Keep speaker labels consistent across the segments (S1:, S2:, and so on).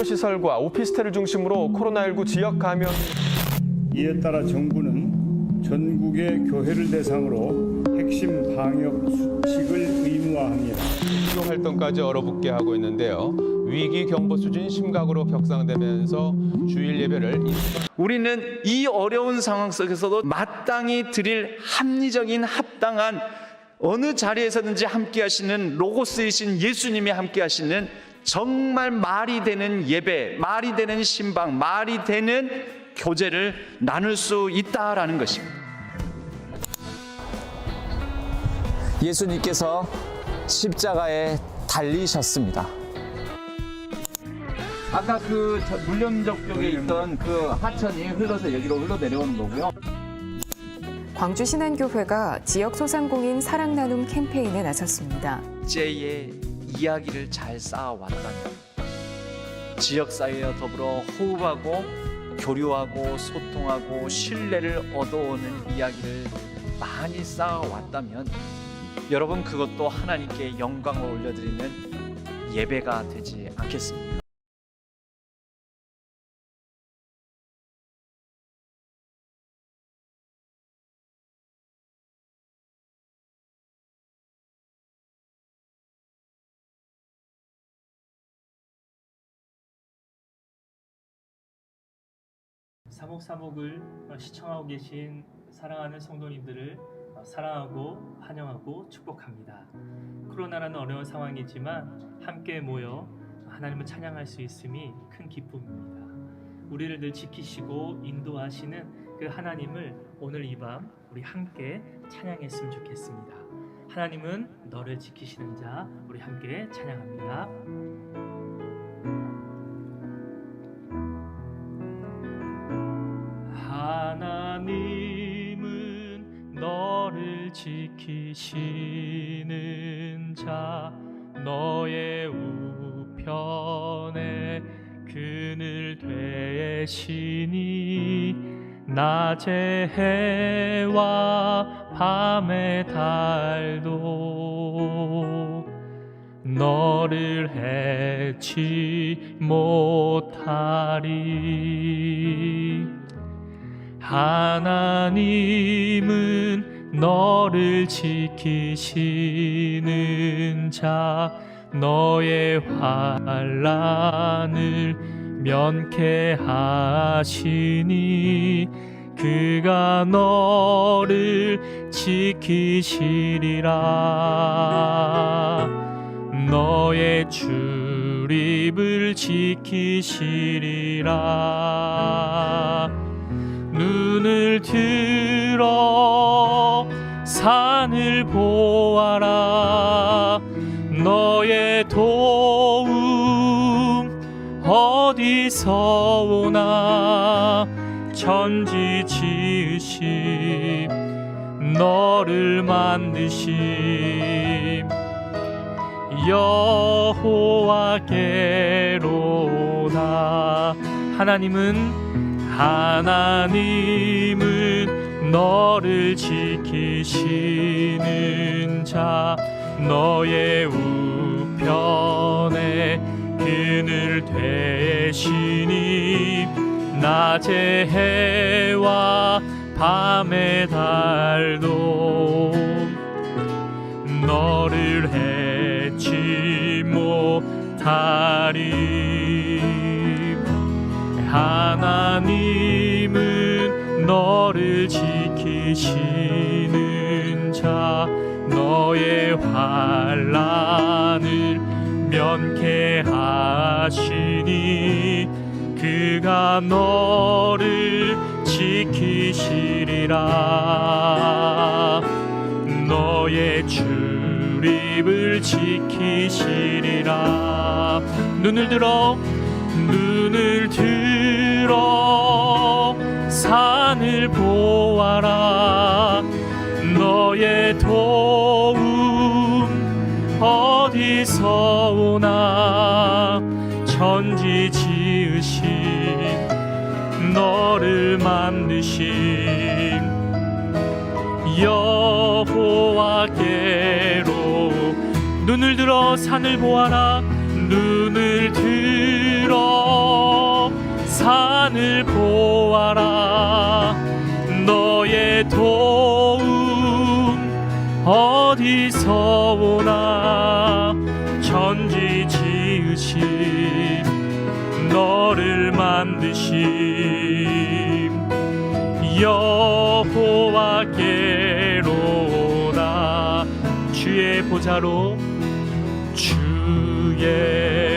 S1: 학교시설과 오피스텔을 중심으로 코로나19 지역 감염.
S2: 이에 따라 정부는 전국의 교회를 대상으로 핵심 방역 수칙을 의무화합니다.
S1: 활동 활동까지 얼어붙게 하고 있는데요. 위기 경보 수준이 심각으로 격상되면서 주일 예배를
S3: 우리는 이 어려운 상황 속에서도 마땅히 드릴 합리적인 합당한 어느 자리에서든지 함께 하시는 로고스이신 예수님이 함께 하시는 정말 말이 되는 예배, 말이 되는 신방, 말이 되는 교제를 나눌 수 있다라는 것입니다.
S4: 예수님께서 십자가에 달리셨습니다. 아까 그 물령적 쪽에 있던 그 하천이 흘러서 여기로 흘러내려오는 거고요.
S5: 광주 신안교회가 지역 소상공인 사랑 나눔 캠페인에 나섰습니다.
S3: 제의 이야기를 잘 쌓아왔다면 지역사회와 더불어 호흡하고 교류하고 소통하고 신뢰를 얻어오는 이야기를 많이 쌓아왔다면 여러분 그것도 하나님께 영광을 올려드리는 예배가 되지 않겠습니까?
S6: 사목사목을 시청하고 계신 사랑하는 성도님들을 사랑하고 환영하고 축복합니다. 코로나라는 어려운 상황이지만 함께 모여 하나님을 찬양할 수 있음이 큰 기쁨입니다. 우리를 늘 지키시고 인도하시는 그 하나님을 오늘 이 밤 우리 함께 찬양했으면 좋겠습니다. 하나님은 너를 지키시는 자, 우리 함께 찬양합니다. 하나님은 너를 지키시는 자, 너의 우편에 그늘 되시니 낮의 해와 밤의 달도 너를 해치 못하리. 하나님은 너를 지키시는 자, 너의 환난을 면케하시니 그가 너를 지키시리라. 너의 출입을 지키시리라. 눈을 들어 산을 보아라. 너의 도움 어디서 오나. 천지 지으심 너를 만드심 여호와께로다. 하나님은 너를 지키시는 자, 너의 우편에 그늘 되시니 낮의 해와 밤의 달도 너를 해치 못하리. 하나님은 너를 지키시는 자, 너의 환난을 면케하시니 그가 너를 지키시리라. 너의 출입을 지키시리라. 눈을 들어 산을 보아라. 너의 도움 어디서 오나. 천지 지으신 너를 만드신 여호와께로. 눈을 들어 산을 보아라. 눈을 들어 산을 보아라. 너의 도움 어디서 오나. 천지 지으신 너를 만드신 여호와께로다. 주의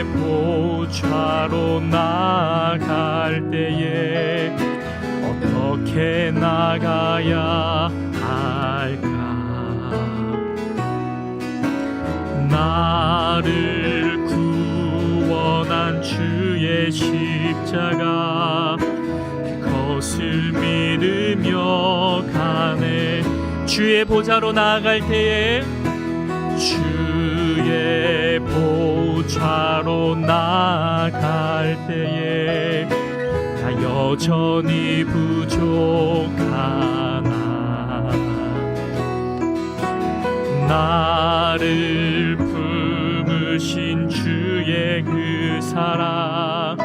S6: 보좌로 나아갈 때에 어떻게 나가야 할까? 나를 구원한 주의 십자가, 그것을 믿으며 가네. 주의 보좌로 나아갈 때에, 주의 보좌로 나아갈 때에 나 여전히 부족하나. 나를 품으신 주의 그 사랑,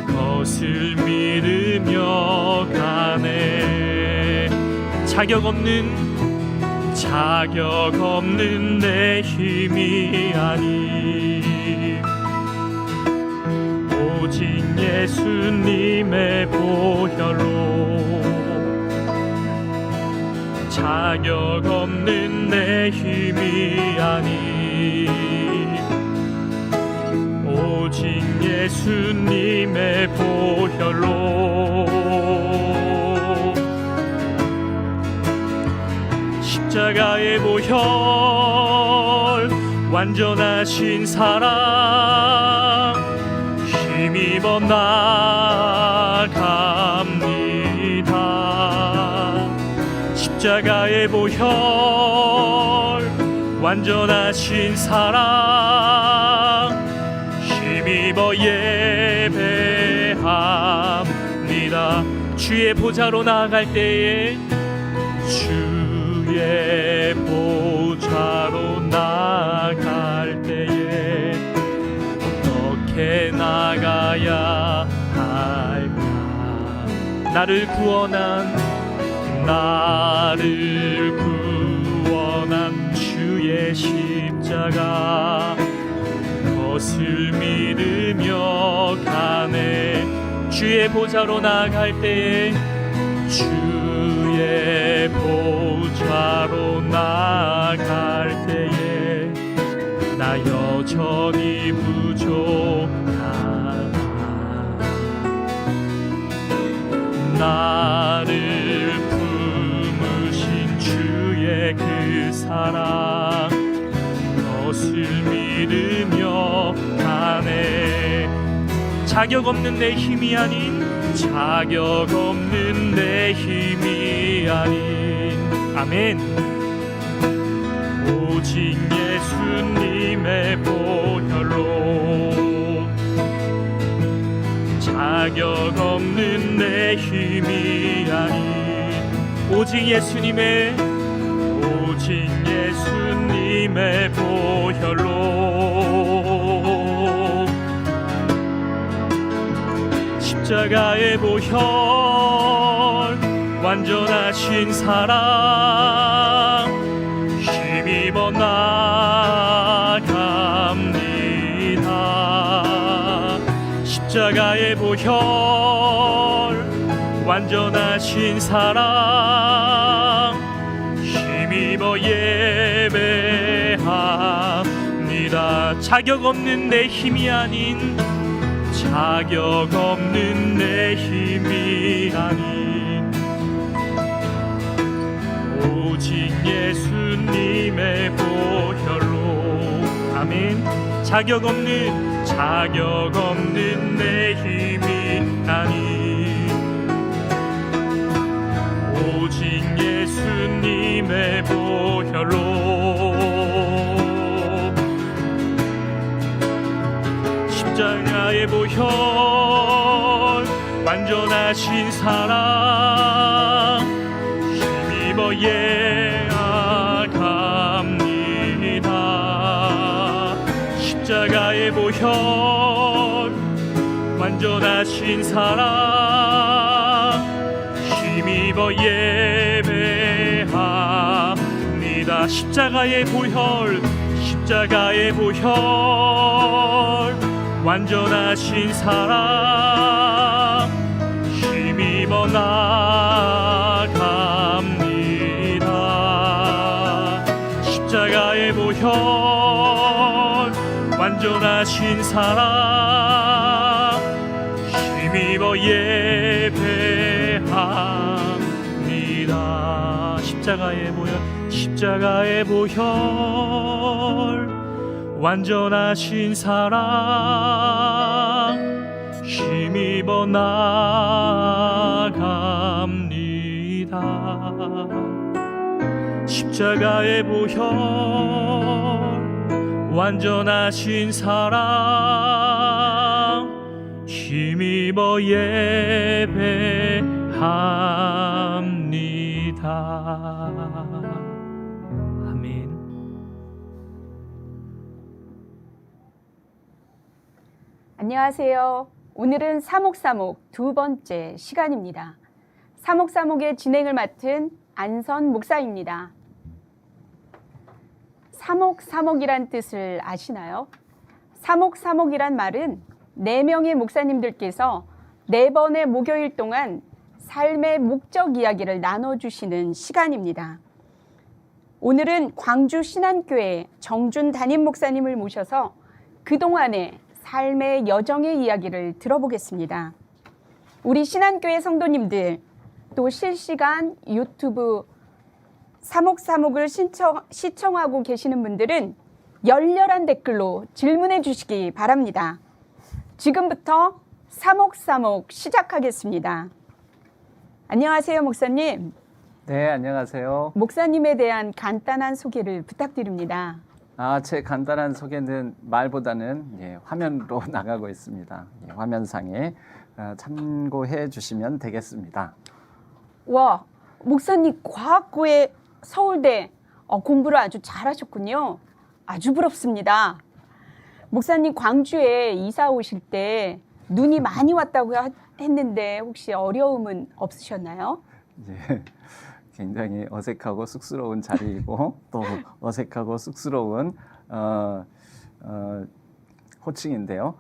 S6: 그것을 믿으며 가네. 자격 없는 내 힘이 아닌 오직 예수님의 보혈로. 자격 없는 내 힘이 아닌 오직 예수님의 보혈로. 십자가의 보혈, 완전하신 사랑, 힘입어 나아갑니다. 십자가의 보혈, 완전하신 사랑, 힘입어 예배합니다. 주의 보좌로 나아갈 때에, 주의 보좌로 나아갈 때에 어떻게 나가야 할까? 나를 구원한 주의 십자가, 그것을 믿으며 가네. 주의 보좌로 나아갈 때에, 주의 보좌로 나아갈 때에 나 여전히 부족하나. 나를 품으신 주의 그 사랑, 그것을 믿으며 가네. 자격 없는 내 힘이 아닌, 자격 없는 내 힘이 아닌, 아멘. 오직 예수님의 보혈로. 자격 없는 내 힘이 아닌 오직 예수님의 보혈로. 십자가의 보혈, 완전하신 사랑, 힘입어 나아갑니다. 십자가의 보혈, 완전하신 사랑, 힘입어 예배합니다. 자격 없는 내 힘이 아닌, 자격 없는 내 힘이 아닌 오직 예수님의 보혈로. 아멘. 자격 없는 내 힘이 아닌 오직 예수님의 보혈로. 십자가의 보혈, 완전하신 사랑, 힘입어 예배합니다. 십자가의 보혈, 완전 완전하신 사랑 힘입어 예배합니다. 십자가의 보혈 완전하신 사랑 힘입어 나갑니다. 십자가의 보혈 완전하신 사랑 힘입어 예배합니다. 십자가의 보혈 완전하신 사랑 힘입어 나갑니다. 십자가의 보혈 완전하신 사랑 힘입어 예배합니다. 아멘.
S7: 안녕하세요. 오늘은 사목사목 두 번째 시간입니다. 사목사목의 진행을 맡은 안선 목사입니다. 사목사목이란 뜻을 아시나요? 사목사목이란 말은 4명의 목사님들께서 4번의 목요일 동안 삶의 목적 이야기를 나눠주시는 시간입니다. 오늘은 광주 신안교회 정준 담임 목사님을 모셔서 그동안의 삶의 여정의 이야기를 들어보겠습니다. 우리 신안교회 성도님들, 또 실시간 유튜브 사목사목을 시청하고 계시는 분들은 열렬한 댓글로 질문해 주시기 바랍니다. 지금부터 사목사목 시작하겠습니다. 안녕하세요, 목사님.
S4: 네, 안녕하세요.
S7: 목사님에 대한 간단한 소개를 부탁드립니다.
S4: 제 간단한 소개는 말보다는 화면으로 나가고 있습니다. 화면상에 참고해 주시면 되겠습니다.
S7: 와, 목사님 과학고에 서울대 공부를 아주 잘하셨군요. 아주 부럽습니다. 목사님 광주에 이사 오실 때 눈이 많이 왔다고 했는데 혹시 어려움은 없으셨나요?
S4: 굉장히 어색하고 쑥스러운 자리이고 또 어색하고 쑥스러운 호칭인데요.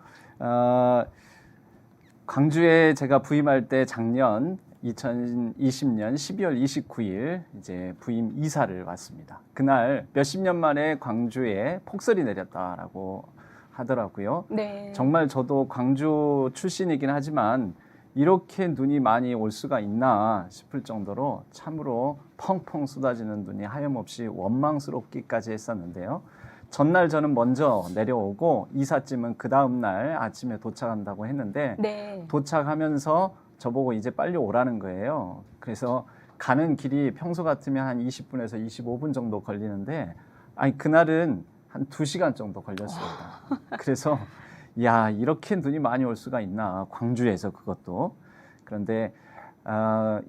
S4: 광주에 제가 부임할 때 작년 2020년 12월 29일 이제 부임 이사를 왔습니다. 그날 몇십 년 만에 광주에 폭설이 내렸다라고 하더라고요.
S7: 네.
S4: 정말 저도 광주 출신이긴 하지만 이렇게 눈이 많이 올 수가 있나 싶을 정도로 참으로 펑펑 쏟아지는 눈이 하염없이 원망스럽기까지 했었는데요. 전날 저는 먼저 내려오고 이삿짐은 그 다음 날 아침에 도착한다고 했는데
S7: 네.
S4: 도착하면서 저보고 이제 빨리 오라는 거예요. 그래서 가는 길이 평소 같으면 한 20분에서 25분 정도 걸리는데 그날은 한 2시간 정도 걸렸습니다. 그래서 야, 이렇게 눈이 많이 올 수가 있나, 광주에서 그것도. 그런데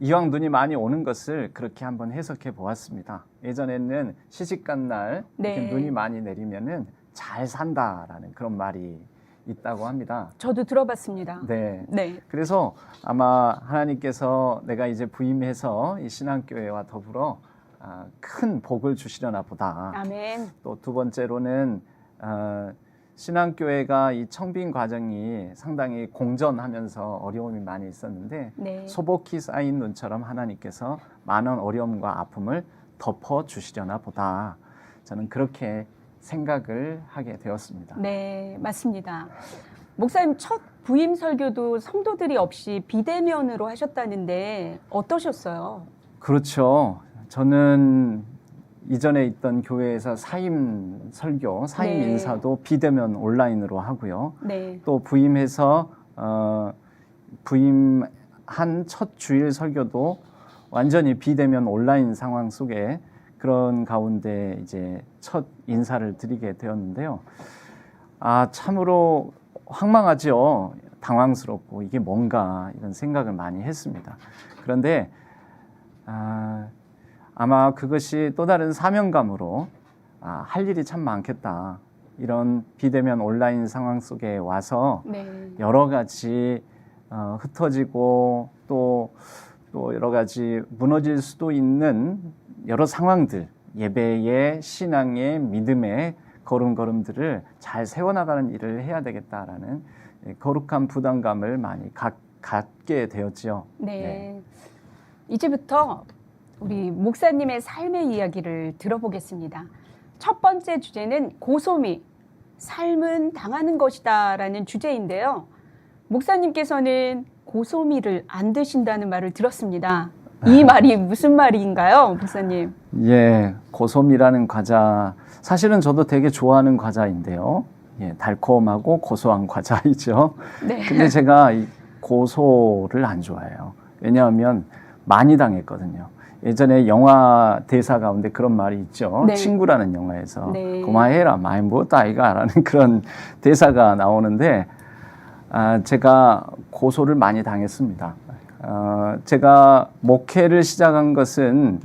S4: 이왕 눈이 많이 오는 것을 그렇게 한번 해석해 보았습니다. 예전에는 시집간 날 이렇게
S7: 네.
S4: 눈이 많이 내리면은 잘 산다라는 그런 말이 있다고 합니다.
S7: 저도 들어봤습니다.
S4: 네.
S7: 네.
S4: 그래서 아마 하나님께서 내가 이제 부임해서 이 신앙교회와 더불어 큰 복을 주시려나 보다.
S7: 아멘.
S4: 또 두 번째로는 신앙교회가 이 청빙 과정이 상당히 공전하면서 어려움이 많이 있었는데
S7: 네.
S4: 소복히 쌓인 눈처럼 하나님께서 많은 어려움과 아픔을 덮어주시려나 보다. 저는 그렇게 생각을 하게 되었습니다.
S7: 네, 맞습니다. 목사님 첫 부임 설교도 성도들이 없이 비대면으로 하셨다는데 어떠셨어요?
S4: 그렇죠. 저는 이전에 있던 교회에서 사임 설교, 사임
S7: 네.
S4: 인사도 비대면 온라인으로 하고요.
S7: 네.
S4: 또 부임해서 부임한 첫 주일 설교도 완전히 비대면 온라인 상황 속에 그런 가운데 이제 첫 인사를 드리게 되었는데요. 참으로 황망하죠. 당황스럽고 이게 뭔가 이런 생각을 많이 했습니다. 그런데 아마 그것이 또 다른 사명감으로 할 일이 참 많겠다. 이런 비대면 온라인 상황 속에 와서
S7: 네.
S4: 여러 가지 흩어지고 또 여러 가지 무너질 수도 있는 여러 상황들, 예배의 신앙의 믿음의 걸음걸음들을 잘 세워나가는 일을 해야 되겠다라는 거룩한 부담감을 많이 갖게 되었지요.
S7: 네. 이제부터 우리 목사님의 삶의 이야기를 들어보겠습니다. 첫 번째 주제는 고소미, 삶은 당하는 것이다라는 주제인데요. 목사님께서는 고소미를 안 드신다는 말을 들었습니다. 이 말이 무슨 말인가요, 목사님?
S4: 예, 고소미라는 과자, 사실은 저도 되게 좋아하는 과자인데요. 예, 달콤하고 고소한 과자이죠.
S7: 네.
S4: 근데 제가 이 고소를 안 좋아해요. 왜냐하면 많이 당했거든요. 예전에 영화 대사 가운데 그런 말이 있죠.
S7: 네.
S4: 친구라는 영화에서
S7: 네.
S4: 고마해라 많이 먹었다 아이가라는 그런 대사가 나오는데 제가 고소를 많이 당했습니다. 제가 목회를 시작한 것은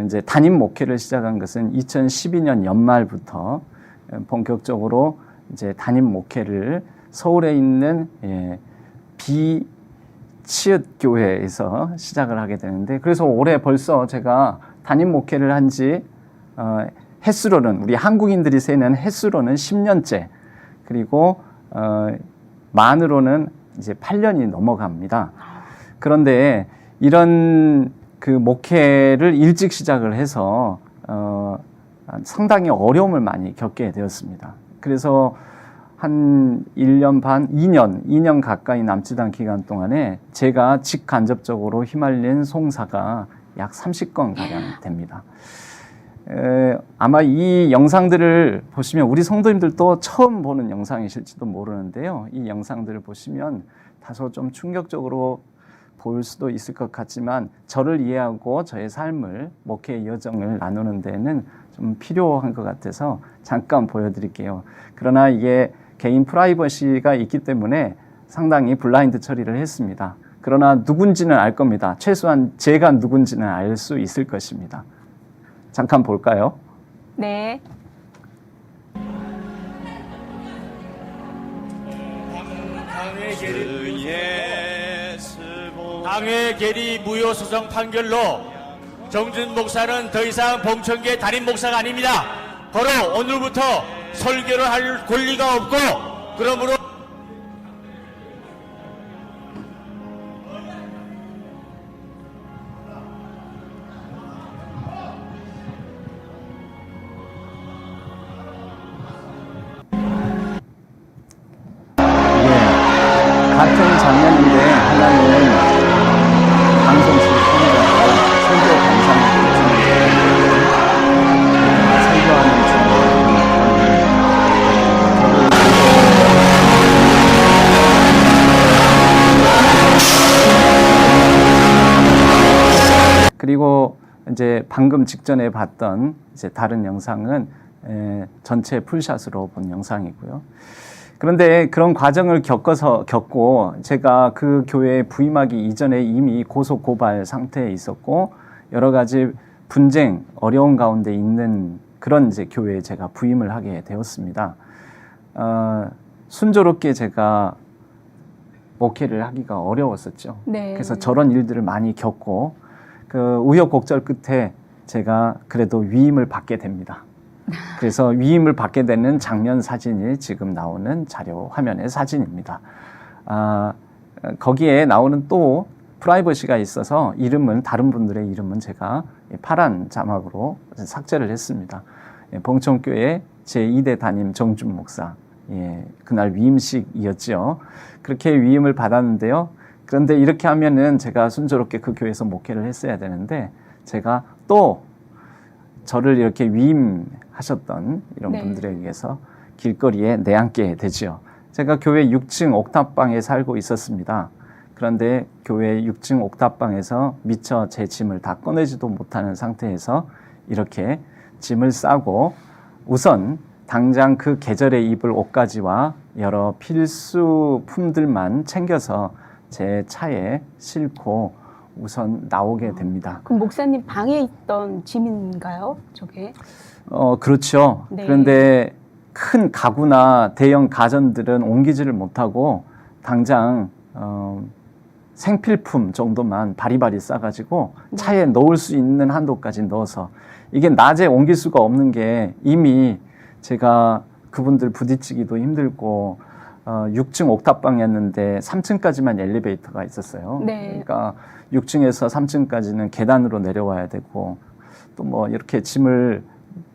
S4: 이제 담임 목회를 시작한 것은 2012년 연말부터 본격적으로 이제 담임 목회를 서울에 있는 비치읓 교회에서 시작을 하게 되는데, 그래서 올해 벌써 제가 담임 목회를 한 지 횟수로는 우리 한국인들이 세는 횟수로는 10년째, 그리고 만으로는 이제 8년이 넘어갑니다. 그런데 이런 그 목회를 일찍 시작을 해서 상당히 어려움을 많이 겪게 되었습니다. 그래서 한 1년 반, 2년 가까이 남지도 않은 기간 동안에 제가 직간접적으로 휘말린 송사가 약 30건 가량 됩니다. 아마 이 영상들을 보시면 우리 성도님들도 처음 보는 영상이실지도 모르는데요. 이 영상들을 보시면 다소 좀 충격적으로 볼 수도 있을 것 같지만 저를 이해하고 저의 삶을, 목회의 여정을 나누는 데는 좀 필요한 것 같아서 잠깐 보여드릴게요. 그러나 이게 개인 프라이버시가 있기 때문에 상당히 블라인드 처리를 했습니다. 그러나 누군지는 알 겁니다. 최소한 제가 누군지는 알 수 있을 것입니다. 잠깐 볼까요?
S7: 네.
S8: 당회 계리 무효 소송 판결로 정준 목사는 더 이상 봉천계 담임 목사가 아닙니다. 바로 오늘부터 설교를 할 권리가 없고, 그러므로
S4: 같은 장면인데 하나는 방송실 통해서 설교 감상을 설교하는 그리고 이제 방금 직전에 봤던 이제 다른 영상은 전체 풀샷으로 본 영상이고요. 그런데 그런 과정을 겪고 제가 그 교회에 부임하기 이전에 이미 고소 고발 상태에 있었고 여러 가지 분쟁, 어려운 가운데 있는 그런 이제 교회에 제가 부임을 하게 되었습니다. 순조롭게 제가 목회를 하기가 어려웠었죠.
S7: 네.
S4: 그래서 저런 일들을 많이 겪고 그 우여곡절 끝에 제가 그래도 위임을 받게 됩니다. 그래서 위임을 받게 되는 장면 사진이 지금 나오는 자료 화면의 사진입니다. 거기에 나오는 또 프라이버시가 있어서 이름은, 다른 분들의 이름은 제가 파란 자막으로 삭제를 했습니다. 봉천교회 제2대 담임 정준 목사, 그날 위임식이었죠. 그렇게 위임을 받았는데요. 그런데 이렇게 하면은 제가 순조롭게 그 교회에서 목회를 했어야 되는데 제가 또 저를 이렇게 위임하셨던 이런
S7: 네.
S4: 분들에 의해서 길거리에 내앉게 되지요. 제가 교회 6층 옥탑방에 살고 있었습니다. 그런데 교회 6층 옥탑방에서 미처 제 짐을 다 꺼내지도 못하는 상태에서 이렇게 짐을 싸고 우선 당장 그 계절에 입을 옷가지와 여러 필수품들만 챙겨서 제 차에 싣고 우선 나오게 됩니다.
S7: 그럼 목사님 방에 있던 짐인가요? 저게?
S4: 그렇죠.
S7: 네.
S4: 그런데 큰 가구나 대형 가전들은 옮기지를 못하고 당장 생필품 정도만 바리바리 싸가지고 차에 넣을 수 있는 한도까지 넣어서 이게 낮에 옮길 수가 없는 게 이미 제가 그분들 부딪히기도 힘들고 6층 옥탑방이었는데 3층까지만 엘리베이터가 있었어요.
S7: 네.
S4: 그러니까 6층에서 3층까지는 계단으로 내려와야 되고 또 뭐 이렇게 짐을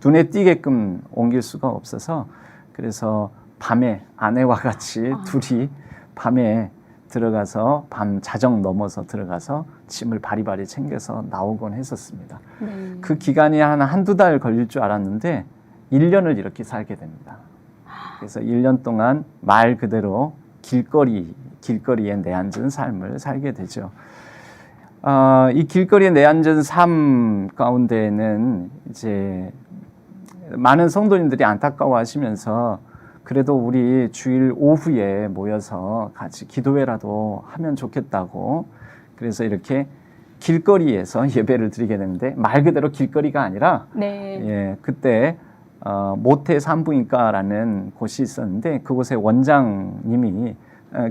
S4: 눈에 띄게끔 옮길 수가 없어서 그래서 밤에 아내와 같이 둘이 밤에 들어가서 밤 자정 넘어서 들어가서 짐을 바리바리 챙겨서 나오곤 했었습니다.
S7: 네.
S4: 그 기간이 한두 달 걸릴 줄 알았는데 1년을 이렇게 살게 됩니다. 그래서 1년 동안 말 그대로 길거리에 내앉은 삶을 살게 되죠. 이 길거리에 내앉은 삶 가운데에는 이제 많은 성도님들이 안타까워하시면서 그래도 우리 주일 오후에 모여서 같이 기도회라도 하면 좋겠다고 그래서 이렇게 길거리에서 예배를 드리게 되는데 말 그대로 길거리가 아니라
S7: 네.
S4: 예, 그때 모태 산부인과라는 곳이 있었는데 그곳의 원장님이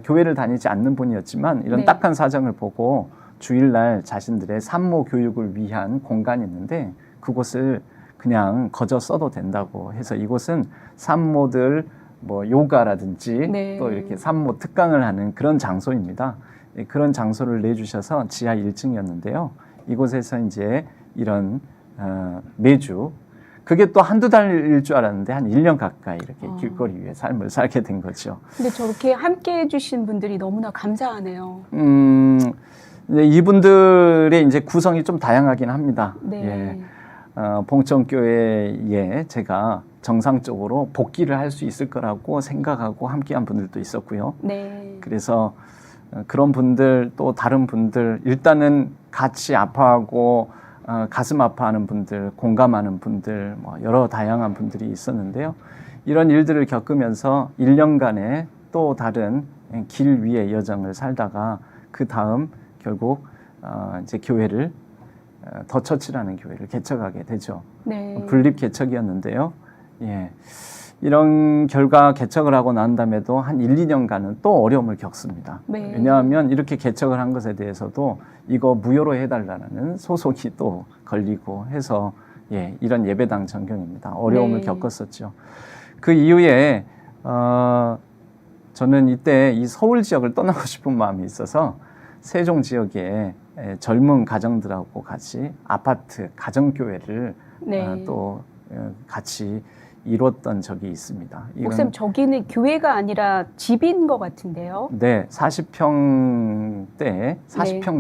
S4: 교회를 다니지 않는 분이었지만 이런
S7: 네.
S4: 딱한 사정을 보고 주일날 자신들의 산모 교육을 위한 공간이 있는데 그곳을 그냥 거저 써도 된다고 해서 이곳은 산모들 뭐 요가라든지
S7: 네.
S4: 또 이렇게 산모 특강을 하는 그런 장소입니다. 예, 그런 장소를 내주셔서 지하 1층이었는데요. 이곳에서 이제 이런 매주 그게 또 한두 달일 줄 알았는데 한 1년 가까이 이렇게 길거리 위에 삶을 살게 된 거죠.
S7: 근데 저렇게 함께 해주신 분들이 너무나 감사하네요.
S4: 이분들의 이제 구성이 좀 다양하긴 합니다.
S7: 네.
S4: 예. 봉천교회에 제가 정상적으로 복귀를 할 수 있을 거라고 생각하고 함께한 분들도 있었고요.
S7: 네.
S4: 그래서 그런 분들 또 다른 분들 일단은 같이 아파하고 가슴 아파하는 분들, 공감하는 분들 뭐 여러 다양한 분들이 있었는데요. 이런 일들을 겪으면서 1년간의 또 다른 길 위의 여정을 살다가 그 다음 결국 이제 교회를 더 처치라는 교회를 개척하게 되죠.
S7: 네.
S4: 분립 개척이었는데요. 예. 이런 결과 개척을 하고 난 다음에도 한 1, 2년간은 또 어려움을 겪습니다.
S7: 네.
S4: 왜냐하면 이렇게 개척을 한 것에 대해서도 이거 무효로 해달라는 소송이 또 걸리고 해서 예, 이런 예배당 전경입니다. 어려움을
S7: 네.
S4: 겪었었죠. 그 이후에 저는 이때 이 서울 지역을 떠나고 싶은 마음이 있어서 세종 지역에 젊은 가정들하고 같이 아파트 가정교회를
S7: 네.
S4: 또 같이 이뤘던 적이 있습니다.
S7: 목사님 저기는 교회가 아니라 집인 것 같은데요.
S4: 네, 40평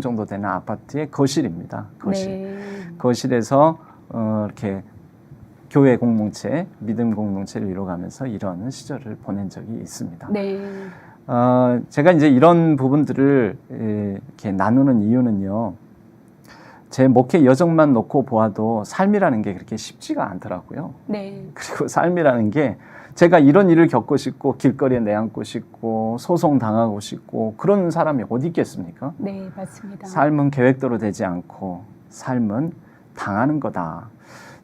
S4: 정도 되는 아파트의 거실입니다. 거실.
S7: 네.
S4: 거실에서 이렇게 교회 공동체, 믿음 공동체를 이뤄가면서 이런 시절을 보낸 적이 있습니다.
S7: 네.
S4: 제가 이제 이런 부분들을 이렇게 나누는 이유는요. 제 목회 여정만 놓고 보아도 삶이라는 게 그렇게 쉽지가 않더라고요.
S7: 네.
S4: 그리고 삶이라는 게 제가 이런 일을 겪고 싶고 길거리에 내앉고 싶고 소송당하고 싶고 그런 사람이 어디 있겠습니까?
S7: 네, 맞습니다.
S4: 삶은 계획대로 되지 않고 삶은 당하는 거다.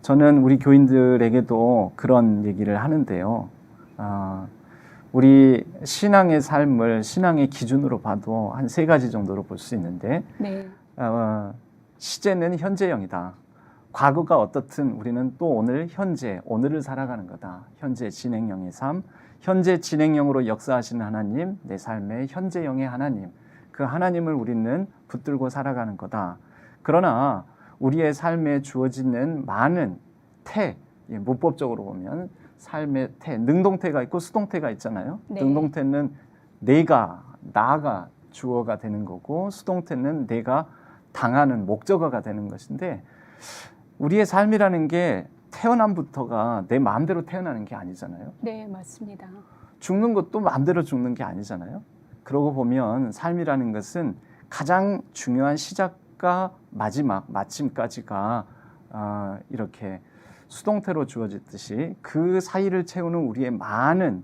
S4: 저는 우리 교인들에게도 그런 얘기를 하는데요. 우리 신앙의 삶을 신앙의 기준으로 봐도 한 3가지 정도로 볼 수 있는데
S7: 네.
S4: 시제는 현재형이다. 과거가 어떻든 우리는 또 오늘 현재, 오늘을 살아가는 거다. 현재 진행형의 삶, 현재 진행형으로 역사하시는 하나님, 내 삶의 현재형의 하나님, 그 하나님을 우리는 붙들고 살아가는 거다. 그러나 우리의 삶에 주어지는 많은 태, 문법적으로 보면 삶의 태, 능동태가 있고 수동태가 있잖아요.
S7: 네.
S4: 능동태는 내가, 나가 주어가 되는 거고 수동태는 내가 당하는 목적어가 되는 것인데 우리의 삶이라는 게 태어남부터가 내 마음대로 태어나는 게 아니잖아요.
S7: 네, 맞습니다.
S4: 죽는 것도 마음대로 죽는 게 아니잖아요. 그러고 보면 삶이라는 것은 가장 중요한 시작과 마지막, 마침까지가 이렇게 수동태로 주어졌듯이 그 사이를 채우는 우리의 많은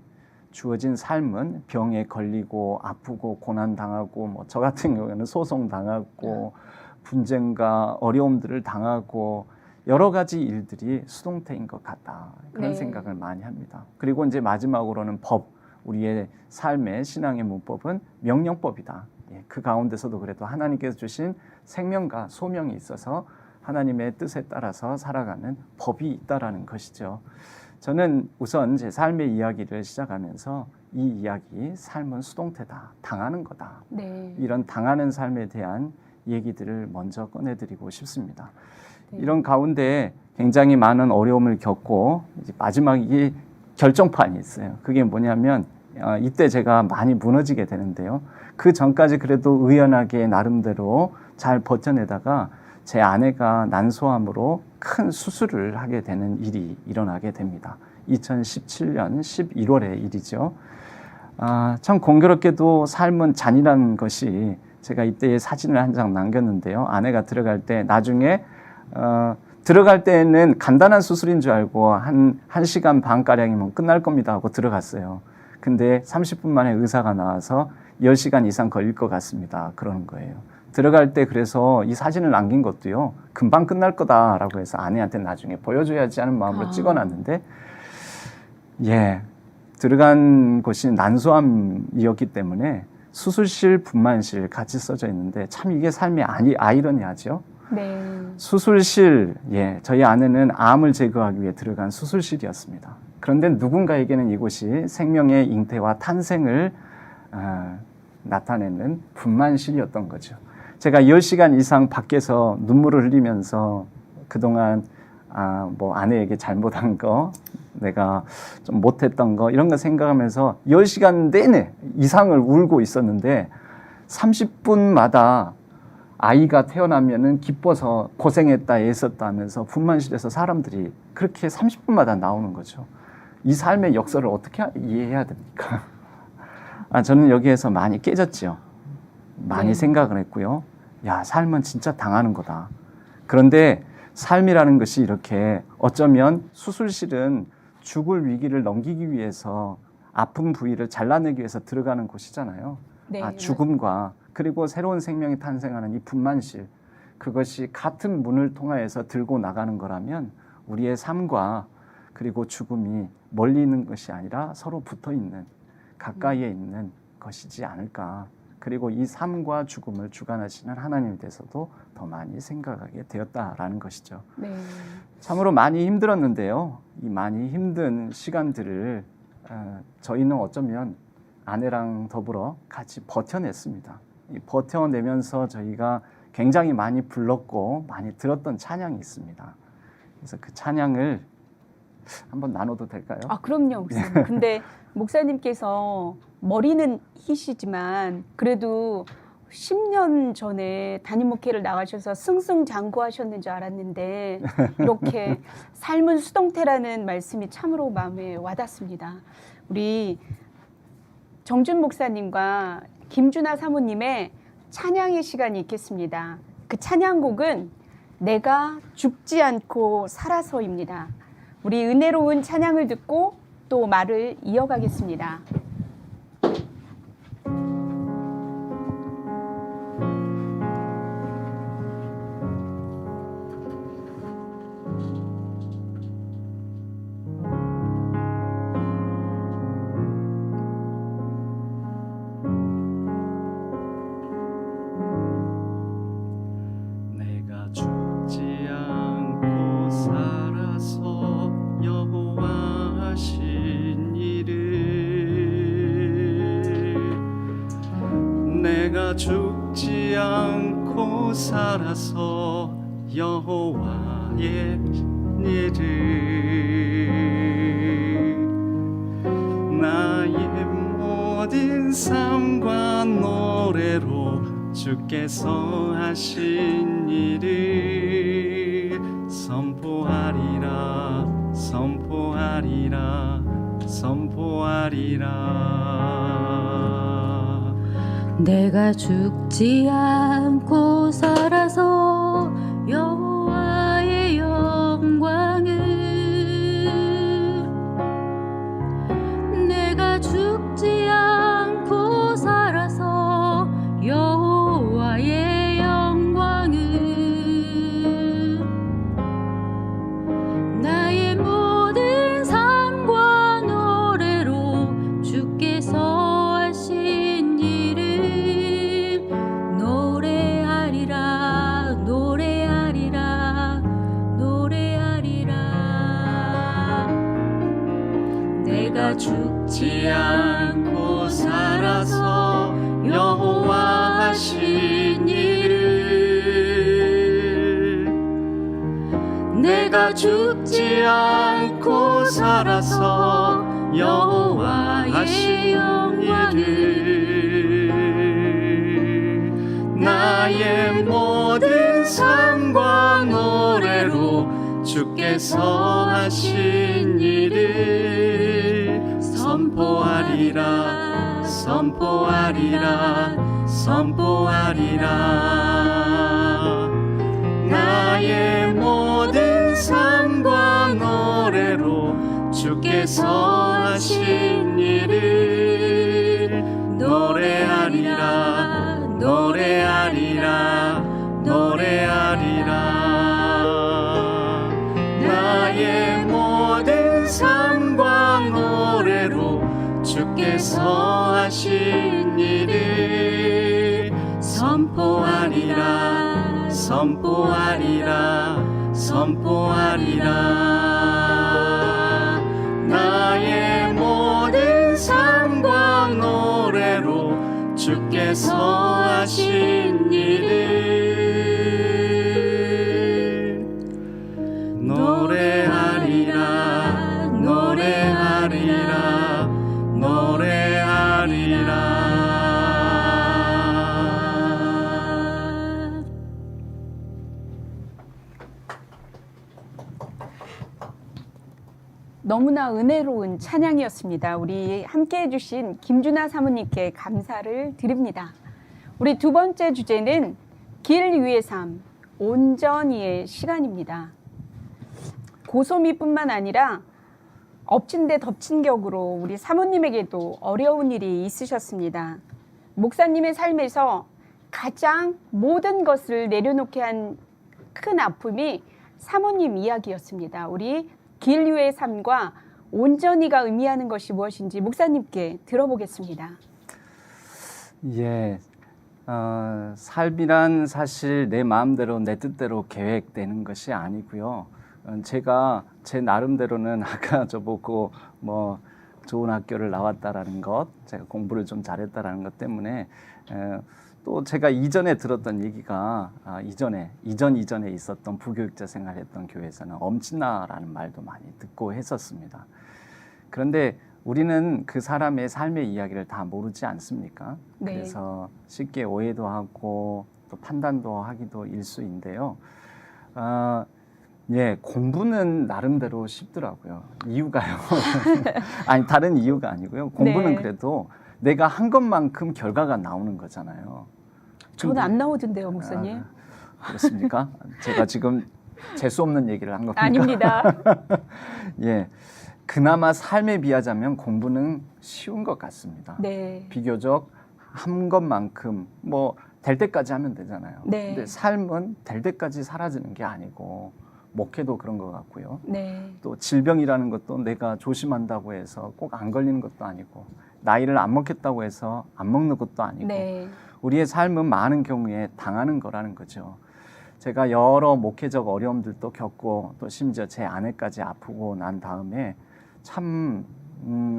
S4: 주어진 삶은 병에 걸리고 아프고 고난당하고 뭐 저 같은 경우에는 소송당하고 분쟁과 어려움들을 당하고 여러 가지 일들이 수동태인 것 같다. 그런
S7: 네.
S4: 생각을 많이 합니다. 그리고 이제 마지막으로는 법, 우리의 삶의 신앙의 문법은 명령법이다. 예, 그 가운데서도 그래도 하나님께서 주신 생명과 소명이 있어서 하나님의 뜻에 따라서 살아가는 법이 있다라는 것이죠. 저는 우선 제 삶의 이야기를 시작하면서 이 이야기, 삶은 수동태다, 당하는 거다.
S7: 네.
S4: 이런 당하는 삶에 대한 얘기들을 먼저 꺼내드리고 싶습니다. 이런 가운데 굉장히 많은 어려움을 겪고 이제 마지막이 결정판이 있어요. 그게 뭐냐면 이때 제가 많이 무너지게 되는데요. 그 전까지 그래도 의연하게 나름대로 잘 버텨내다가 제 아내가 난소암으로 큰 수술을 하게 되는 일이 일어나게 됩니다. 2017년 11월의 일이죠. 참 공교롭게도 삶은 잔인한 것이 제가 이때의 사진을 한 장 남겼는데요. 아내가 들어갈 때 나중에 들어갈 때는 간단한 수술인 줄 알고 한 1시간 반가량이면 끝날 겁니다 하고 들어갔어요. 근데 30분 만에 의사가 나와서 10시간 이상 걸릴 것 같습니다. 그러는 거예요. 들어갈 때 그래서 이 사진을 남긴 것도요. 금방 끝날 거다라고 해서 아내한테 나중에 보여줘야지 하는 마음으로 찍어놨는데 예, 들어간 곳이 난소암이었기 때문에 수술실, 분만실 같이 써져 있는데 참 이게 삶의 아이러니하죠.
S7: 네.
S4: 수술실, 예, 저희 아내는 암을 제거하기 위해 들어간 수술실이었습니다. 그런데 누군가에게는 이곳이 생명의 잉태와 탄생을 나타내는 분만실이었던 거죠. 제가 10시간 이상 밖에서 눈물을 흘리면서 그동안 뭐 아내에게 잘못한 거, 내가 좀 못했던 거 이런 거 생각하면서 10시간 내내 이상을 울고 있었는데 30분마다 아이가 태어나면은 기뻐서 고생했다 애썼다 하면서 분만실에서 사람들이 그렇게 30분마다 나오는 거죠. 이 삶의 역사를 어떻게 이해해야 됩니까? 저는 여기에서 많이 깨졌죠. 많이 생각을 했고요. 야, 삶은 진짜 당하는 거다. 그런데 삶이라는 것이 이렇게 어쩌면 수술실은 죽을 위기를 넘기기 위해서 아픈 부위를 잘라내기 위해서 들어가는 곳이잖아요.
S7: 네.
S4: 죽음과 그리고 새로운 생명이 탄생하는 이 분만실, 그것이 같은 문을 통하여서 들고 나가는 거라면 우리의 삶과 그리고 죽음이 멀리 있는 것이 아니라 서로 붙어 있는, 가까이에 있는 것이지 않을까. 그리고 이 삶과 죽음을 주관하시는 하나님에 대해서도 더 많이 생각하게 되었다라는 것이죠.
S7: 네.
S4: 참으로 많이 힘들었는데요. 이 많이 힘든 시간들을 저희는 어쩌면 아내랑 더불어 같이 버텨냈습니다. 이 버텨내면서 저희가 굉장히 많이 불렀고 많이 들었던 찬양이 있습니다. 그래서 그 찬양을 한번 나눠도 될까요?
S7: 그럼요, 목사님. 근데 목사님께서 머리는 희시지만 그래도 10년 전에 담임 목회를 나가셔서 승승장구하셨는 줄 알았는데 이렇게 삶은 수동태라는 말씀이 참으로 마음에 와닿습니다. 우리 정준 목사님과 김준하 사모님의 찬양의 시간이 있겠습니다. 그 찬양곡은 내가 죽지 않고 살아서입니다. 우리 은혜로운 찬양을 듣고 또 말을 이어가겠습니다.
S4: 내가 죽지 않고 살아서 여호와 하신 일을, 내가 죽지 않고 살아서 여호와의 일을, 나의 모든 삶과 노래로 주께서 하신 일을 선포하리라, 선포하리라, 선포하리라.
S9: 내가 죽지 않고 살아서 여호와의 영광을, 내가 죽지 않고 살아서 여호와의 영광을, 나의 모든 삶과 노래로 주께서
S4: 죽지 않고 살아서 여호와 하신 일을 내가 죽지 않고 살아서 여호와의 영광을 나의 모든 삶과 노래로 주께서 하신 일을 선포하리라 선포하리라 선포하리라 나의 모든 삶과 노래로 주께서 하신 일을 노래하리라 노래하리라 노래하리라 나의 모든 삶과 노래로 주께서 하신 일을 선포하리라 선포하리라 선포하리라 나의 모든 삶과 노래로 주께서 하신 일을 노래하리라 노래하리라 노래하리라
S7: 너무나 은혜로운 찬양이었습니다. 우리 함께 해주신 김준하 사모님께 감사를 드립니다. 우리 두 번째 주제는 길 위의 삶, 온전히의 시간입니다. 고소미뿐만 아니라 엎친 데 덮친 격으로 우리 사모님에게도 어려운 일이 있으셨습니다. 목사님의 삶에서 가장 모든 것을 내려놓게 한 큰 아픔이 사모님 이야기였습니다. 우리 길 위의 삶과 온전히가 의미하는 것이 무엇인지 목사님께 들어보겠습니다.
S4: 예, 삶이란 사실 내 마음대로 내 뜻대로 계획되는 것이 아니고요. 제가 제 나름대로는 아까 저보고 뭐 좋은 학교를 나왔다라는 것, 제가 공부를 좀 잘했다라는 것 때문에 또 제가 이전에 들었던 얘기가 이전에 있었던 부교육자 생활했던 교회에서는 엄친나라는 말도 많이 듣고 했었습니다. 그런데 우리는 그 사람의 삶의 이야기를 다 모르지 않습니까?
S7: 네.
S4: 그래서 쉽게 오해도 하고 또 판단도 하기도 일수인데요. 예, 공부는 나름대로 쉽더라고요. 이유가요. 아니, 다른 이유가 아니고요. 공부는
S7: 네.
S4: 그래도 내가 한 것만큼 결과가 나오는 거잖아요.
S7: 저는 안 나오던데요, 목사님.
S4: 그렇습니까? 제가 지금 재수 없는 얘기를 한 겁니까?
S7: 아닙니다.
S4: 예, 그나마 삶에 비하자면 공부는 쉬운 것 같습니다.
S7: 네.
S4: 비교적 한 것만큼 뭐 될 때까지 하면 되잖아요.
S7: 네.
S4: 근데 삶은 될 때까지 사라지는 게 아니고 목회도 그런 것 같고요.
S7: 네.
S4: 또 질병이라는 것도 내가 조심한다고 해서 꼭 안 걸리는 것도 아니고 나이를 안 먹겠다고 해서 안 먹는 것도 아니고
S7: 네.
S4: 우리의 삶은 많은 경우에 당하는 거라는 거죠. 제가 여러 목회적 어려움들도 겪고 또 심지어 제 아내까지 아프고 난 다음에 참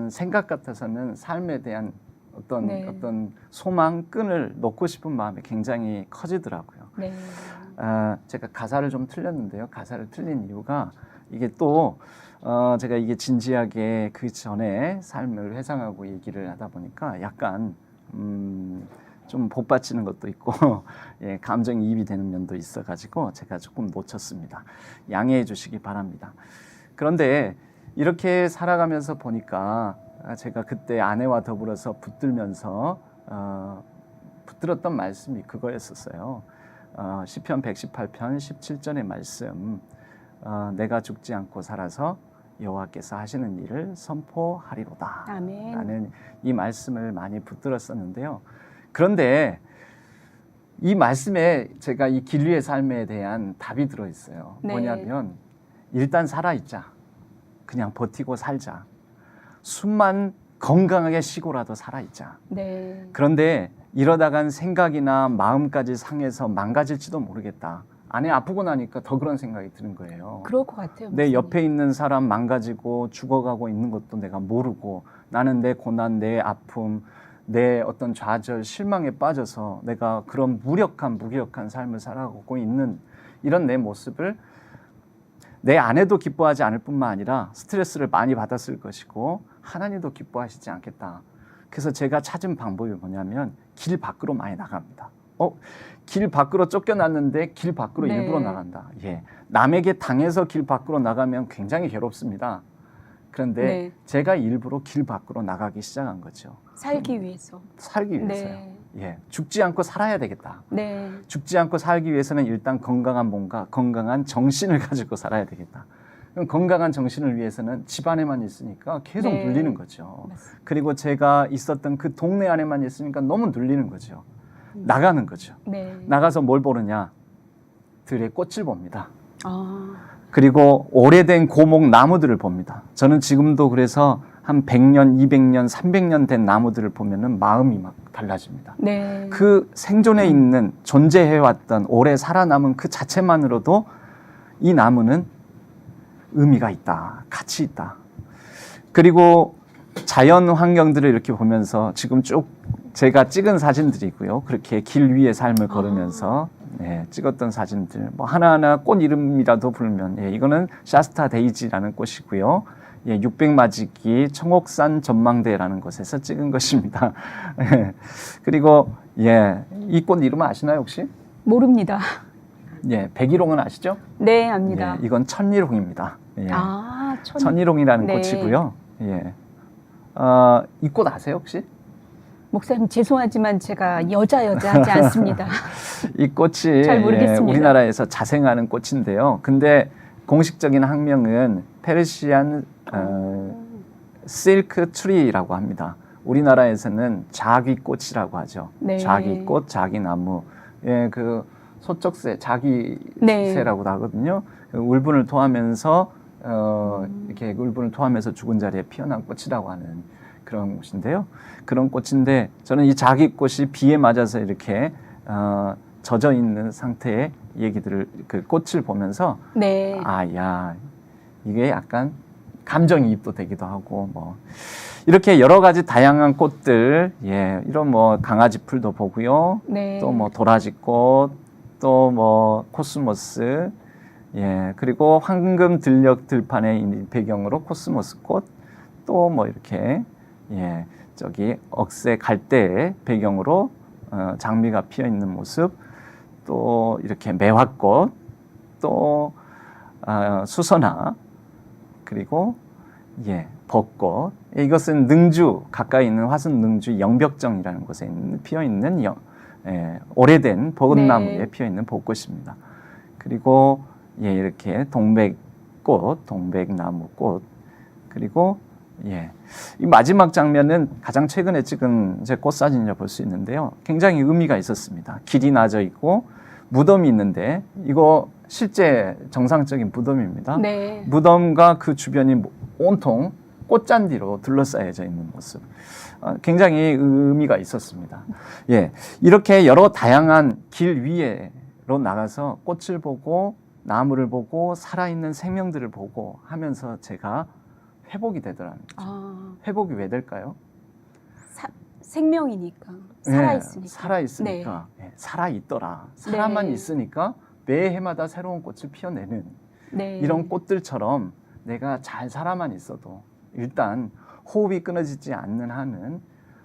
S4: 생각 같아서는 삶에 대한 어떤 소망, 끈을 놓고 싶은 마음이 굉장히 커지더라고요.
S7: 네.
S4: 제가 가사를 좀 틀렸는데요. 가사를 틀린 이유가 이게 또 제가 이게 진지하게 그 전에 삶을 회상하고 얘기를 하다 보니까 약간 좀 복받치는 것도 있고 예, 감정이입이 되는 면도 있어가지고 제가 조금 놓쳤습니다. 양해해 주시기 바랍니다. 그런데 이렇게 살아가면서 보니까 제가 그때 아내와 더불어서 붙들면서 붙들었던 말씀이 그거였었어요. 시편 118편 17절의 말씀, 내가 죽지 않고 살아서 여호와께서 하시는 일을 선포하리로다.
S7: 아멘.
S4: 라는 이 말씀을 많이 붙들었었는데요. 그런데 이 말씀에 제가 이 길 위의 삶에 대한 답이 들어있어요.
S7: 네.
S4: 뭐냐면 일단 살아있자. 그냥 버티고 살자. 숨만 건강하게 쉬고라도 살아있자.
S7: 네.
S4: 그런데 이러다간 생각이나 마음까지 상해서 망가질지도 모르겠다. 안에 아프고 나니까 더 그런 생각이 드는 거예요.
S7: 그럴 것 같아요.
S4: 내 옆에 있는 사람 망가지고 죽어가고 있는 것도 내가 모르고 나는 내 고난, 내 아픔, 내 어떤 좌절, 실망에 빠져서 내가 그런 무기력한 삶을 살아가고 있는 이런 내 모습을 내 아내도 기뻐하지 않을 뿐만 아니라 스트레스를 많이 받았을 것이고 하나님도 기뻐하시지 않겠다. 그래서 제가 찾은 방법이 뭐냐면 길 밖으로 많이 나갑니다. 길 밖으로 쫓겨났는데 길 밖으로
S7: 네.
S4: 일부러 나간다. 예. 남에게 당해서 길 밖으로 나가면 굉장히 괴롭습니다. 그런데
S7: 네.
S4: 제가 일부러 길 밖으로 나가기 시작한 거죠.
S7: 살기 위해서.
S4: 살기 위해서요.
S7: 네.
S4: 예. 죽지 않고 살아야 되겠다.
S7: 네.
S4: 죽지 않고 살기 위해서는 일단 건강한 몸과 건강한 정신을 가지고 살아야 되겠다. 그럼 건강한 정신을 위해서는 집 안에만 있으니까 계속
S7: 네.
S4: 눌리는 거죠.
S7: 맞습니다.
S4: 그리고 제가 있었던 그 동네 안에만 있으니까 너무 눌리는 거죠. 나가는 거죠.
S7: 네.
S4: 나가서 뭘 보느냐? 들의 꽃을 봅니다.
S7: 아,
S4: 그리고 오래된 고목 나무들을 봅니다. 저는 지금도 그래서 한 100년, 200년, 300년 된 나무들을 보면은 마음이 막 달라집니다.
S7: 네.
S4: 그 생존해 있는 존재해왔던 오래 살아남은 그 자체만으로도 이 나무는 의미가 있다, 가치 있다. 그리고 자연 환경들을 이렇게 보면서 지금 쭉 제가 찍은 사진들이고요. 그렇게 길 위의 삶을 걸으면서 네, 찍었던 사진들. 뭐 하나하나 꽃 이름이라도 부르면 예, 이거는 샤스타 데이지라는 꽃이고요. 예, 600마지기 청옥산 전망대라는 곳에서 찍은 것입니다. 그리고 예, 이 꽃 이름 아시나요 혹시?
S7: 모릅니다.
S4: 예, 백일홍은 아시죠?
S7: 네, 압니다.
S4: 예, 이건 천일홍입니다. 예.
S7: 아,
S4: 천일홍이라는
S7: 네.
S4: 꽃이고요. 예. 이 꽃 아세요 혹시?
S7: 목사님 죄송하지만 제가 여자 하지 않습니다.
S4: 이 꽃이
S7: 잘 모르겠습니다.
S4: 우리나라에서 자생하는 꽃인데요. 근데 공식적인 학명은 페르시안 실크 트리라고 합니다. 우리나라에서는 자귀꽃이라고 하죠.
S7: 네.
S4: 자귀꽃, 자귀나무. 예, 그 소쩍새,
S7: 네.
S4: 자귀새라고도 하거든요. 울분을 토하면서 이렇게 울분을 토하면서 죽은 자리에 피어난 꽃이라고 하는 그런 꽃인데요. 그런 꽃인데 저는 이 자귀꽃이 비에 맞아서 이렇게 젖어 있는 상태의 얘기들을 그 꽃을 보면서
S7: 네.
S4: 야 이게 약간 감정이입도 되기도 하고 뭐 이렇게 여러 가지 다양한 꽃들 예 이런 뭐 강아지 풀도 보고요.
S7: 네.
S4: 또 뭐 도라지꽃 또 뭐 코스모스 예 그리고 황금 들녘 들판의 이 배경으로 코스모스 꽃 또 뭐 이렇게 예 저기 억새 갈대의 배경으로 장미가 피어 있는 모습 또 이렇게 매화꽃 또 수선화 그리고 예 벚꽃 이것은 능주 가까이 있는 화순 능주 영벽정이라는 곳에 피어 있는 오래된 벚나무에
S7: 네.
S4: 피어 있는 벚꽃입니다. 그리고 예 이렇게 동백꽃, 동백나무꽃 그리고 예 이 마지막 장면은 가장 최근에 찍은 제 꽃 사진이라 볼 수 있는데요. 굉장히 의미가 있었습니다. 길이 나져 있고 무덤이 있는데 이거 실제 정상적인 무덤입니다.
S7: 네.
S4: 무덤과 그 주변이 온통 꽃잔디로 둘러싸여져 있는 모습. 굉장히 의미가 있었습니다. 예, 이렇게 여러 다양한 길 위에로 나가서 꽃을 보고 나무를 보고 살아있는 생명들을 보고 하면서 제가 회복이 되더라는 거죠. 회복이 왜 될까요?
S7: 생명이니까 살아있으니까.
S4: 네, 살아있으니까 네, 살아있더라. 사람만
S7: 네.
S4: 있으니까 매 해마다 새로운 꽃을 피워내는
S7: 네.
S4: 이런 꽃들처럼 내가 잘 살아만 있어도 일단 호흡이 끊어지지 않는 한은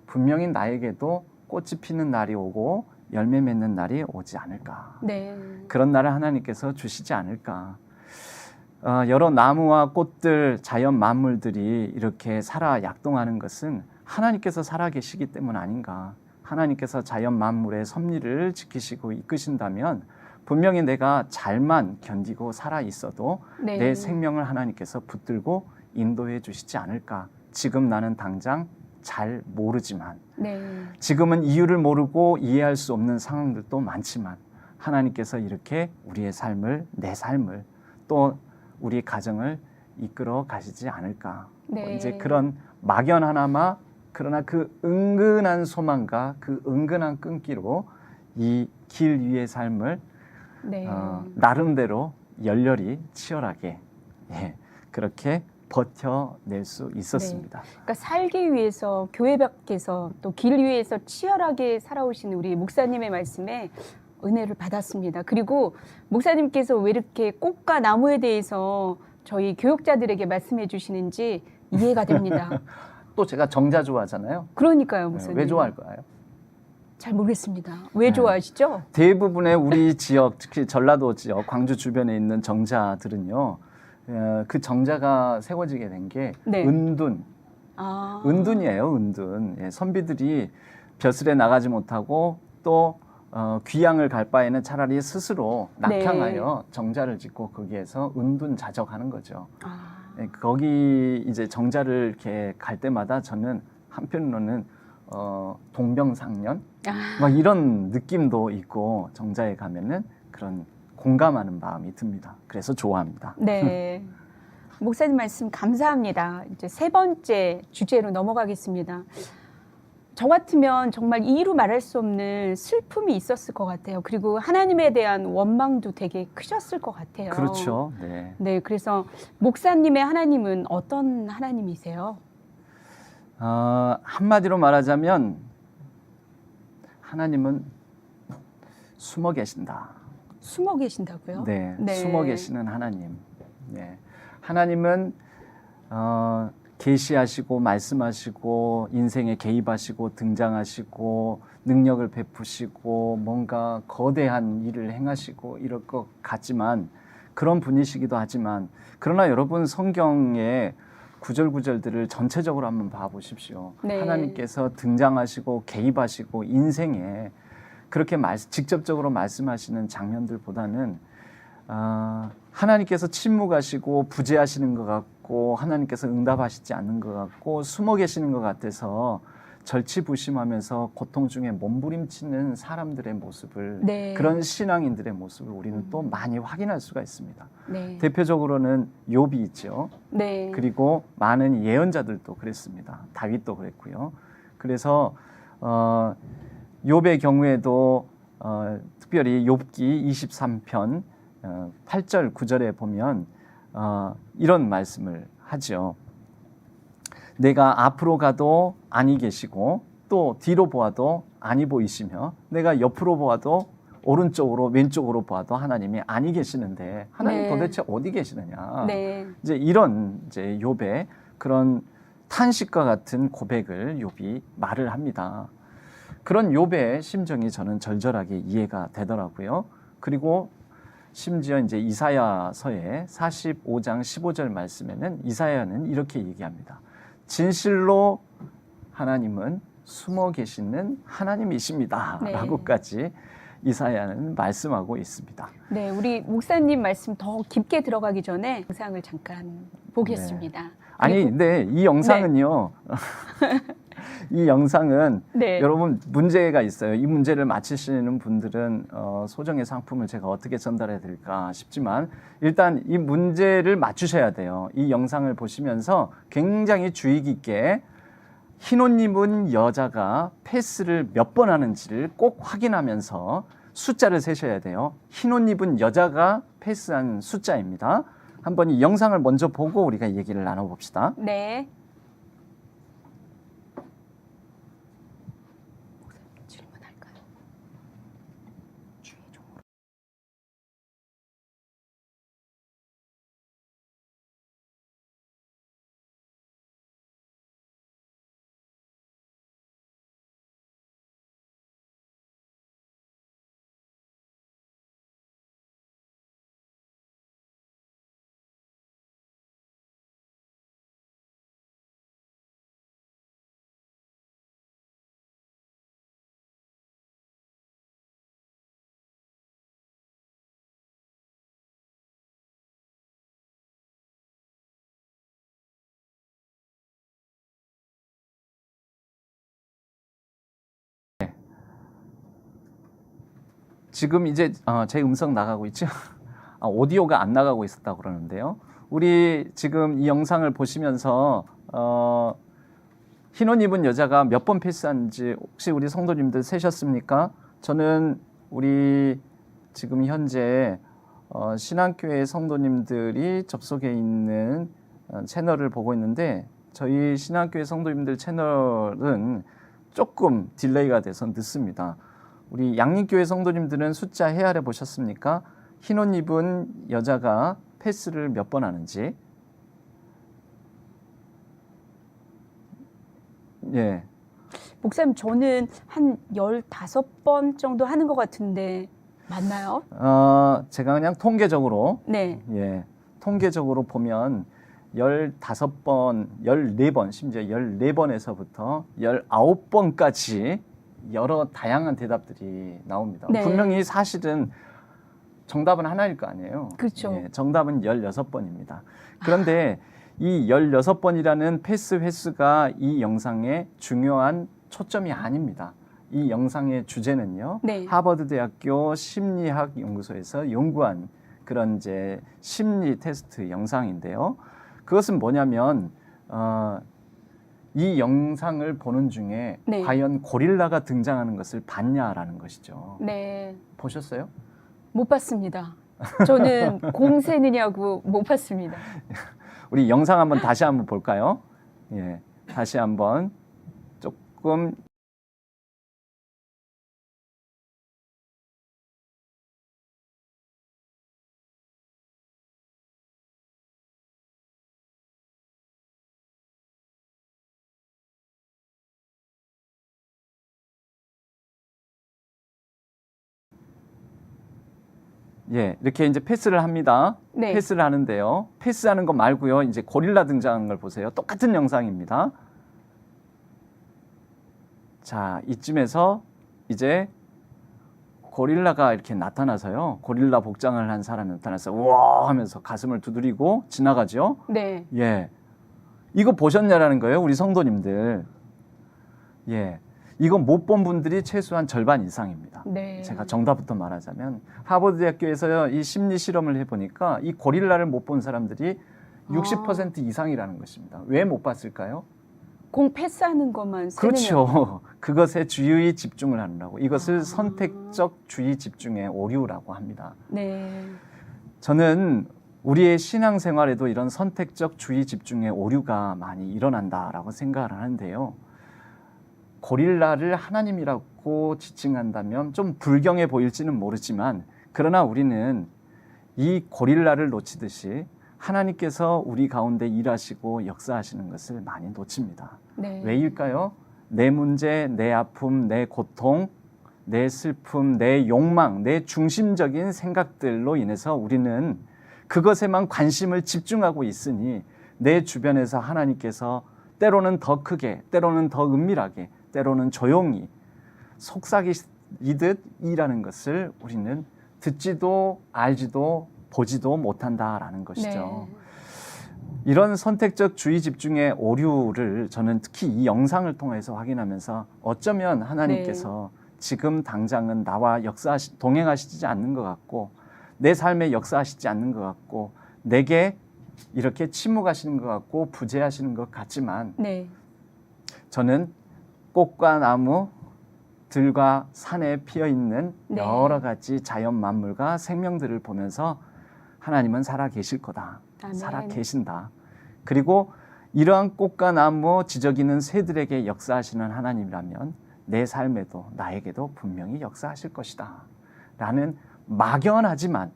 S4: 분명히 나에게도 꽃이 피는 날이 오고 열매 맺는 날이 오지 않을까.
S7: 네.
S4: 그런 날을 하나님께서 주시지 않을까. 여러 나무와 꽃들, 자연 만물들이 이렇게 살아 약동하는 것은 하나님께서 살아계시기 때문 아닌가. 하나님께서 자연 만물의 섭리를 지키시고 이끄신다면 분명히 내가 잘만 견디고 살아 있어도
S7: 네.
S4: 내 생명을 하나님께서 붙들고 인도해 주시지 않을까. 지금 나는 당장 잘 모르지만
S7: 네.
S4: 지금은 이유를 모르고 이해할 수 없는 상황들도 많지만 하나님께서 이렇게 우리의 삶을, 내 삶을 또 우리 가정을 이끌어 가시지 않을까.
S7: 네.
S4: 이제 그런 막연 하나마 그러나 그 은근한 소망과 그 은근한 끈기로 이 길 위의 삶을
S7: 네.
S4: 나름대로 열렬히 치열하게 예, 그렇게 버텨낼 수 있었습니다.
S7: 그러니까 살기 위해서 교회 밖에서 또 길 위에서 치열하게 살아오신 우리 목사님의 말씀에 은혜를 받았습니다. 그리고 목사님께서 왜 이렇게 꽃과 나무에 대해서 저희 교육자들에게 말씀해 주시는지 이해가 됩니다.
S4: 또 제가 정자 좋아하잖아요.
S7: 그러니까요,
S4: 네,
S7: 목사님.
S4: 왜 좋아할까요?
S7: 잘 모르겠습니다. 왜
S4: 네.
S7: 좋아하시죠?
S4: 대부분의 우리 지역, 특히 전라도 지역, 광주 주변에 있는 정자들은요, 그 정자가 세워지게 된 게
S7: 네.
S4: 은둔,
S7: 아.
S4: 은둔이에요, 은둔. 예, 선비들이 벼슬에 나가지 못하고 또 귀양을 갈 바에는 차라리 스스로 낙향하여 정자를 짓고 거기에서 은둔 자적하는 거죠.
S7: 아.
S4: 예, 거기 이제 정자를 이렇게 갈 때마다 저는 한편으로는 동병상련 막 이런 느낌도 있고 정자에 가면은 그런 공감하는 마음이 듭니다. 그래서 좋아합니다.
S7: 네. 목사님 말씀 감사합니다. 이제 세 번째 주제로 넘어가겠습니다. 저 같으면 정말 이루 말할 수 없는 슬픔이 있었을 것 같아요. 그리고 하나님에 대한 원망도 되게 크셨을 것 같아요.
S4: 그렇죠. 네.
S7: 네, 그래서 목사님의 하나님은 어떤 하나님이세요?
S4: 한마디로 말하자면 하나님은 숨어 계신다.
S7: 숨어 계신다고요?
S4: 네,
S7: 네.
S4: 숨어 계시는 하나님. 네. 하나님은 계시하시고 말씀하시고 인생에 개입하시고 등장하시고 능력을 베푸시고 뭔가 거대한 일을 행하시고 이럴 것 같지만 그런 분이시기도 하지만 그러나 여러분 성경의 구절구절들을 전체적으로 한번 봐보십시오.
S7: 네.
S4: 하나님께서 등장하시고 개입하시고 인생에 그렇게 직접적으로 말씀하시는 장면들보다는 하나님께서 침묵하시고 부재하시는 것 같고 하나님께서 응답하시지 않는 것 같고 숨어 계시는 것 같아서 절치부심하면서 고통 중에 몸부림치는 사람들의 모습을
S7: 네.
S4: 그런 신앙인들의 모습을 우리는 또 많이 확인할 수가 있습니다.
S7: 네.
S4: 대표적으로는 욥이 있죠.
S7: 네.
S4: 그리고 많은 예언자들도 그랬습니다. 다윗도 그랬고요. 그래서 욥의 경우에도 특별히 욥기 23편 8절 9절에 보면 이런 말씀을 하죠. 내가 앞으로 가도 아니 계시고 또 뒤로 보아도 아니 보이시며 내가 옆으로 보아도 오른쪽으로 왼쪽으로 보아도 하나님이 아니 계시는데 하나님
S7: 네.
S4: 도대체 어디 계시느냐.
S7: 네.
S4: 이제 이런 이제 욥의 그런 탄식과 같은 고백을 욥이 말을 합니다. 그런 욥의 심정이 저는 절절하게 이해가 되더라고요. 그리고 심지어 이제 이사야서의 45장 15절 말씀에는 이사야는 이렇게 얘기합니다. 진실로 하나님은 숨어 계시는 하나님이십니다.
S7: 네.
S4: 라고까지 이사야는 말씀하고 있습니다.
S7: 네, 우리 목사님 말씀 더 깊게 들어가기 전에 영상을 잠깐 보겠습니다.
S4: 아니,
S7: 그리고-
S4: 근데 이 영상은요. 이 영상은
S7: 네.
S4: 여러분 문제가 있어요. 이 문제를 맞히시는 분들은 소정의 상품을 제가 어떻게 전달해 드릴까 싶지만 일단 이 문제를 맞추셔야 돼요. 이 영상을 보시면서 굉장히 주의 깊게 흰 옷 입은 여자가 패스를 몇 번 하는지를 꼭 확인하면서 숫자를 세셔야 돼요. 흰 옷 입은 여자가 패스한 숫자입니다. 한번 이 영상을 먼저 보고 우리가 얘기를 나눠봅시다.
S7: 네. 질문할까요? 최종으로.
S4: 지금 이제 제 음성 나가고 있죠? 오디오가 안 나가고 있었다고 그러는데요. 우리 지금 이 영상을 보시면서 흰 옷 입은 여자가 몇 번 패스한지 혹시 우리 성도님들 세셨습니까? 저는 우리 지금 현재 신앙교회 성도님들이 접속해 있는 채널을 보고 있는데 저희 신앙교회 성도님들 채널은 조금 딜레이가 돼서 늦습니다. 우리 양림교회 성도님들은 숫자 헤아려 보셨습니까? 흰 옷 입은 여자가 패스를 몇 번 하는지. 예.
S7: 목사님, 저는 한 15번 정도 하는 것 같은데 맞나요?
S4: 제가 그냥 통계적으로
S7: 네.
S4: 예. 통계적으로 보면 15번, 14번, 심지어 14번에서부터 19번까지 여러 다양한 대답들이 나옵니다.
S7: 네.
S4: 분명히 사실은 정답은 하나일 거 아니에요.
S7: 그렇죠.
S4: 예, 정답은 16번입니다. 그런데 이 16번이라는 패스 횟수가 이 영상의 중요한 초점이 아닙니다. 이 영상의 주제는요.
S7: 네.
S4: 하버드대학교 심리학 연구소에서 연구한 그런 이제 심리 테스트 영상인데요. 그것은 뭐냐면 이 영상을 보는 중에
S7: 네.
S4: 과연 고릴라가 등장하는 것을 봤냐라는 것이죠.
S7: 네.
S4: 보셨어요?
S7: 못 봤습니다. 저는 곰새느냐고 못 봤습니다.
S4: 우리 영상 한번 다시 한번 볼까요? 예, 다시 한번 조금 예, 이렇게 이제 패스를 합니다.
S7: 네.
S4: 패스를 하는데요. 패스하는 거 말고요. 이제 고릴라 등장하는 걸 보세요. 똑같은 영상입니다. 자, 이쯤에서 이제 고릴라가 이렇게 나타나서요. 고릴라 복장을 한 사람이 나타나서 우와 하면서 가슴을 두드리고 지나가죠.
S7: 네.
S4: 예. 이거 보셨냐라는 거예요. 우리 성도님들. 예. 이거 못 본 분들이 최소한 절반 이상입니다.
S7: 네.
S4: 제가 정답부터 말하자면 하버드대학교에서 이 심리 실험을 해보니까 이 고릴라를 못 본 사람들이 60% 이상이라는 것입니다. 왜 못 봤을까요?
S7: 공 패스하는 것만
S4: 그렇죠. 그것에 주의 집중을 하느라고. 이것을 선택적 주의 집중의 오류라고 합니다.
S7: 네.
S4: 저는 우리의 신앙생활에도 이런 선택적 주의 집중의 오류가 많이 일어난다라고 생각을 하는데요. 고릴라를 하나님이라고 지칭한다면 좀 불경해 보일지는 모르지만 그러나 우리는 이 고릴라를 놓치듯이 하나님께서 우리 가운데 일하시고 역사하시는 것을 많이 놓칩니다.
S7: 네.
S4: 왜일까요? 내 문제, 내 아픔, 내 고통, 내 슬픔, 내 욕망, 내 중심적인 생각들로 인해서 우리는 그것에만 관심을 집중하고 있으니 내 주변에서 하나님께서 때로는 더 크게, 때로는 더 은밀하게, 때로는 조용히 속삭이듯 일하는 것을 우리는 듣지도 알지도 보지도 못한다라는 것이죠.
S7: 네.
S4: 이런 선택적 주의 집중의 오류를 저는 특히 이 영상을 통해서 확인하면서 어쩌면 하나님께서 지금 당장은 나와 동행하시지 않는 것 같고 내 삶에 역사하시지 않는 것 같고 내게 이렇게 침묵하시는 것 같고 부재하시는 것 같지만
S7: 네.
S4: 저는 꽃과 나무, 들과 산에 피어있는
S7: 네.
S4: 여러 가지 자연 만물과 생명들을 보면서 하나님은 살아 계실 거다.
S7: 아멘.
S4: 살아 계신다. 그리고 이러한 꽃과 나무 지저귀는 새들에게 역사하시는 하나님이라면 내 삶에도 나에게도 분명히 역사하실 것이다. 라는 막연하지만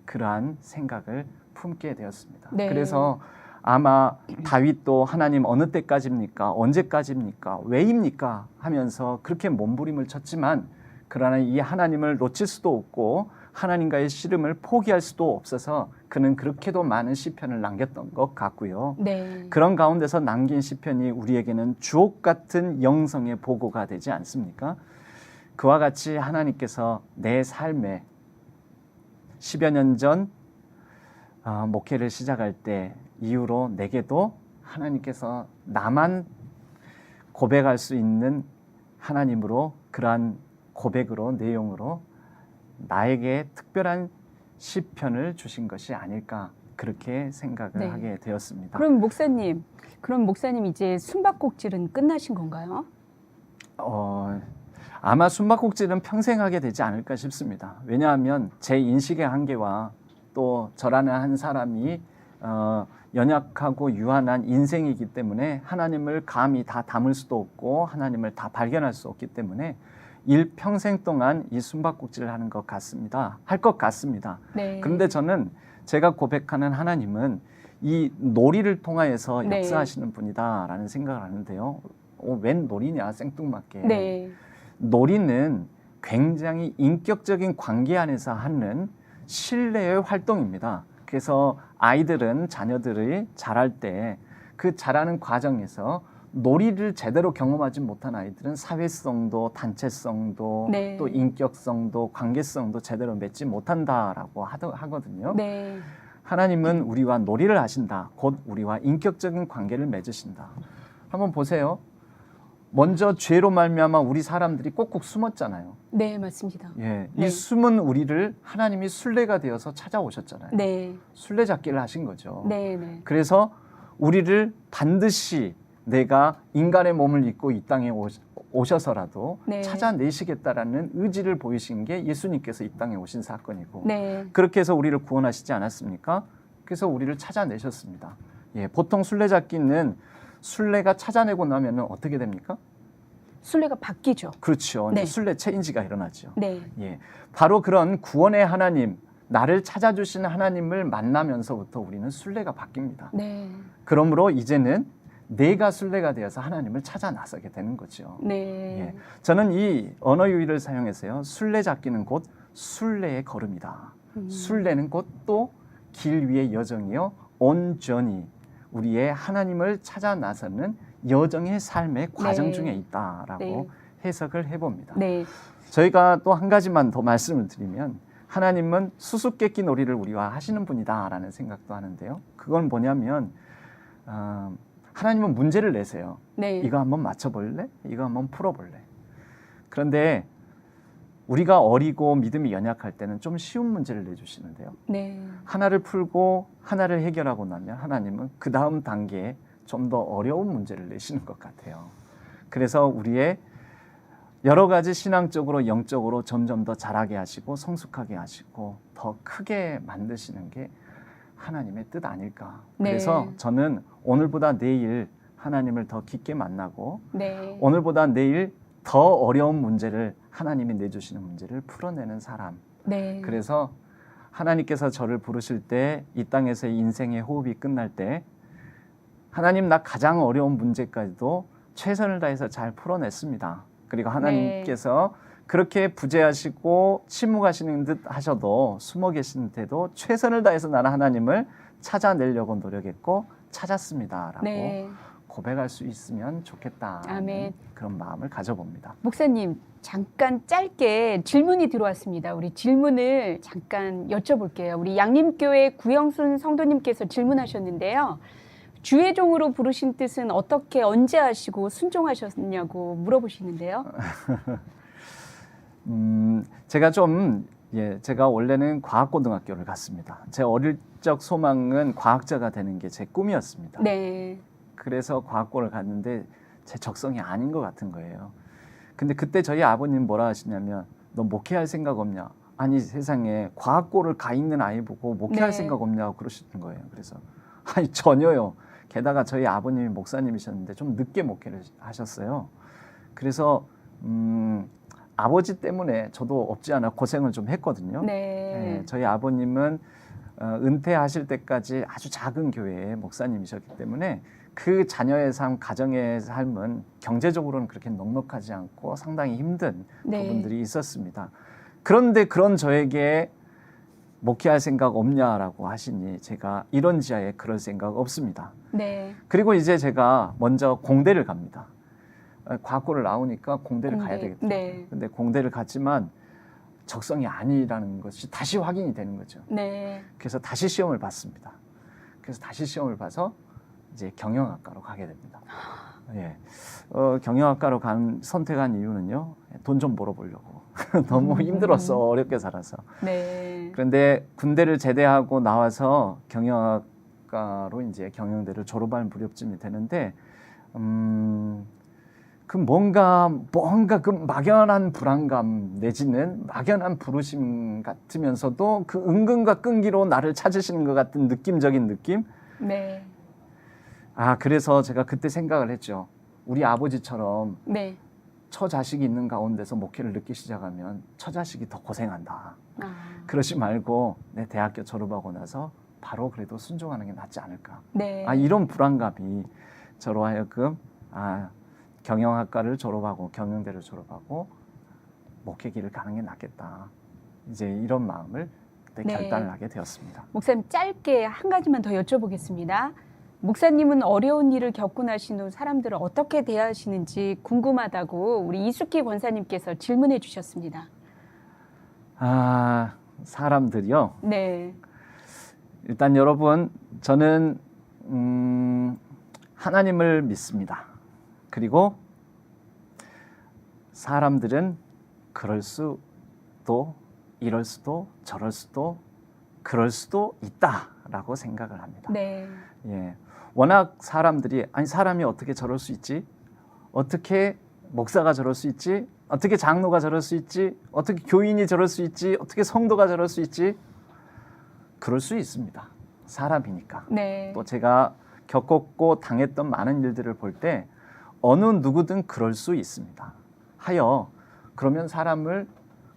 S4: 그러한 생각을 품게 되었습니다.
S7: 네.
S4: 그래서 아마 다윗도 하나님 어느 때까지입니까? 언제까지입니까? 왜입니까? 하면서 그렇게 몸부림을 쳤지만 그러나 이 하나님을 놓칠 수도 없고 하나님과의 씨름을 포기할 수도 없어서 그는 그렇게도 많은 시편을 남겼던 것 같고요.
S7: 네.
S4: 그런 가운데서 남긴 시편이 우리에게는 주옥 같은 영성의 보고가 되지 않습니까? 그와 같이 하나님께서 내 삶에 10여 년 전 목회를 시작할 때 이후로 내게도 하나님께서 나만 고백할 수 있는 하나님으로 그러한 고백으로 내용으로 나에게 특별한 시편을 주신 것이 아닐까 그렇게 생각을
S7: 네.
S4: 하게 되었습니다.
S7: 그럼 목사님 이제 숨바꼭질은 끝나신 건가요?
S4: 아마 숨바꼭질은 평생 하게 되지 않을까 싶습니다. 왜냐하면 제 인식의 한계와 또 저라는 한 사람이 연약하고 유한한 인생이기 때문에 하나님을 감히 다 담을 수도 없고 하나님을 다 발견할 수 없기 때문에 일평생 동안 이 숨바꼭질을 하는 것 같습니다. 할 것 같습니다.
S7: 네.
S4: 그런데 저는 제가 고백하는 하나님은 이 놀이를 통하여서
S7: 네.
S4: 역사하시는 분이다라는 생각을 하는데요. 웬 놀이냐 생뚱맞게.
S7: 네.
S4: 놀이는 굉장히 인격적인 관계 안에서 하는 신뢰의 활동입니다. 그래서 아이들은 자녀들이 자랄 때 그 자라는 과정에서 놀이를 제대로 경험하지 못한 아이들은 사회성도 단체성도
S7: 네.
S4: 또 인격성도 관계성도 제대로 맺지 못한다라고 하거든요.
S7: 네.
S4: 하나님은 우리와 놀이를 하신다. 곧 우리와 인격적인 관계를 맺으신다. 한번 보세요. 먼저 죄로 말미암아 우리 사람들이 꼭꼭 숨었잖아요.
S7: 네, 맞습니다.
S4: 예,
S7: 네.
S4: 이 숨은 우리를 하나님이 순례가 되어서 찾아오셨잖아요.
S7: 네.
S4: 순례잡기를 하신 거죠.
S7: 네, 네.
S4: 그래서 우리를 반드시 내가 인간의 몸을 입고 이 땅에 오셔서라도
S7: 네.
S4: 찾아내시겠다라는 의지를 보이신 게 예수님께서 이 땅에 오신 사건이고
S7: 네.
S4: 그렇게 해서 우리를 구원하시지 않았습니까? 그래서 우리를 찾아내셨습니다. 예, 보통 순례잡기는 순례가 찾아내고 나면은 어떻게 됩니까?
S7: 순례가 바뀌죠.
S4: 그렇죠.
S7: 네.
S4: 이제 순례 체인지가 일어나죠.
S7: 네.
S4: 예, 바로 그런 구원의 하나님, 나를 찾아주신 하나님을 만나면서부터 우리는 순례가 바뀝니다.
S7: 네.
S4: 그러므로 이제는 내가 순례가 되어서 하나님을 찾아 나서게 되는 거죠.
S7: 네.
S4: 예, 저는 이 언어 유희를 사용해서요. 순례잡기는 곧 순례의 걸음이다. 순례는 곧 또 길 위의 여정이요. 온전히 우리의 하나님을 찾아 나서는 여정의 삶의 과정
S7: 네.
S4: 중에 있다라고
S7: 네.
S4: 해석을 해봅니다.
S7: 네.
S4: 저희가 또 한 가지만 더 말씀을 드리면 하나님은 수수께끼 놀이를 우리와 하시는 분이다라는 생각도 하는데요. 그건 뭐냐면 하나님은 문제를 내세요.
S7: 네.
S4: 이거 한번 맞춰볼래? 이거 한번 풀어볼래? 그런데 우리가 어리고 믿음이 연약할 때는 좀 쉬운 문제를 내주시는데요.
S7: 네.
S4: 하나를 풀고 하나를 해결하고 나면 하나님은 그 다음 단계에 좀 더 어려운 문제를 내시는 것 같아요. 그래서 우리의 여러 가지 신앙적으로 영적으로 점점 더 자라게 하시고 성숙하게 하시고 더 크게 만드시는 게 하나님의 뜻 아닐까.
S7: 네.
S4: 그래서 저는 오늘보다 내일 하나님을 더 깊게 만나고
S7: 네.
S4: 오늘보다 내일 더 어려운 문제를 하나님이 내주시는 문제를 풀어내는 사람.
S7: 네.
S4: 그래서 하나님께서 저를 부르실 때 이 땅에서의 인생의 호흡이 끝날 때 하나님 나 가장 어려운 문제까지도 최선을 다해서 잘 풀어냈습니다. 그리고 하나님께서 그렇게 부재하시고 침묵하시는 듯 하셔도 숨어 계시는데도 최선을 다해서 나는 하나님을 찾아내려고 노력했고 찾았습니다라고
S7: 네.
S4: 고백할 수 있으면 좋겠다는
S7: 아멘.
S4: 그런 마음을 가져봅니다.
S7: 목사님, 잠깐 짧게 질문이 들어왔습니다. 우리 질문을 잠깐 여쭤볼게요. 우리 양림교회 구영순 성도님께서 질문하셨는데요. 주의 종으로 부르신 뜻은 어떻게 언제 하시고 순종하셨냐고 물어보시는데요.
S4: 제가 원래는 과학고등학교를 갔습니다. 제 어릴 적 소망은 과학자가 되는 게 제 꿈이었습니다.
S7: 네.
S4: 그래서 과학고를 갔는데 제 적성이 아닌 것 같은 거예요. 근데 그때 저희 아버님 뭐라 하시냐면 너 목회할 생각 없냐? 아니 세상에 과학고를 가 있는 아이 보고 목회할
S7: 네.
S4: 생각 없냐고 그러시는 거예요. 그래서 아니 전혀요. 게다가 저희 아버님이 목사님이셨는데 좀 늦게 목회를 하셨어요. 그래서 아버지 때문에 저도 없지 않아 고생을 좀 했거든요.
S7: 네.
S4: 저희 아버님은 은퇴하실 때까지 아주 작은 교회의 목사님이셨기 때문에 그 자녀의 삶, 가정의 삶은 경제적으로는 그렇게 넉넉하지 않고 상당히 힘든
S7: 네.
S4: 부분들이 있었습니다. 그런데 그런 저에게 목회할 생각 없냐라고 하시니 제가 이런 지하에 그럴 생각 없습니다.
S7: 네.
S4: 그리고 이제 제가 먼저 공대를 갑니다. 과학고를 나오니까 공대를 가야 되겠더라고요.
S7: 네.
S4: 근데 공대를 갔지만 적성이 아니라는 것이 다시 확인이 되는 거죠.
S7: 네.
S4: 그래서 다시 시험을 봤습니다. 그래서 다시 시험을 봐서 이제 경영학과로 가게 됩니다. 예. 경영학과로 선택한 이유는요. 돈 좀 벌어보려고. 너무 힘들었어. 어렵게 살아서.
S7: 네.
S4: 그런데 군대를 제대하고 나와서 경영학과로 이제 경영대를 졸업할 무렵쯤이 되는데 그 뭔가 그 막연한 불안감 내지는 막연한 부르심 같으면서도 그 은근과 끈기로 나를 찾으시는 것 같은 느낌적인 느낌.
S7: 네.
S4: 그래서 제가 그때 생각을 했죠. 우리 아버지처럼
S7: 네.
S4: 처자식이 있는 가운데서 목회를 늦게 시작하면 처자식이 더 고생한다.
S7: 아.
S4: 그러지 말고 내 대학교 졸업하고 나서 바로 그래도 순종하는 게 낫지 않을까.
S7: 네.
S4: 이런 불안감이 저로 하여금 경영학과를 졸업하고 경영대를 졸업하고 목회 길을 가는 게 낫겠다. 이제 이런 마음을 그때
S7: 네.
S4: 결단을 하게 되었습니다.
S7: 목사님 짧게 한 가지만 더 여쭤보겠습니다. 목사님은 어려운 일을 겪고 나신 후 사람들을 어떻게 대하시는지 궁금하다고 우리 이숙기 권사님께서 질문해 주셨습니다.
S4: 사람들이요.
S7: 네.
S4: 일단 여러분, 저는 하나님을 믿습니다. 그리고 사람들은 그럴 수도, 이럴 수도, 저럴 수도, 그럴 수도 있다라고 생각을 합니다.
S7: 네.
S4: 예, 워낙 사람들이 사람이 어떻게 저럴 수 있지? 어떻게 목사가 저럴 수 있지? 어떻게 장로가 저럴 수 있지? 어떻게 교인이 저럴 수 있지? 어떻게 성도가 저럴 수 있지? 그럴 수 있습니다. 사람이니까.
S7: 네.
S4: 또 제가 겪었고 당했던 많은 일들을 볼 때 어느 누구든 그럴 수 있습니다. 하여 그러면 사람을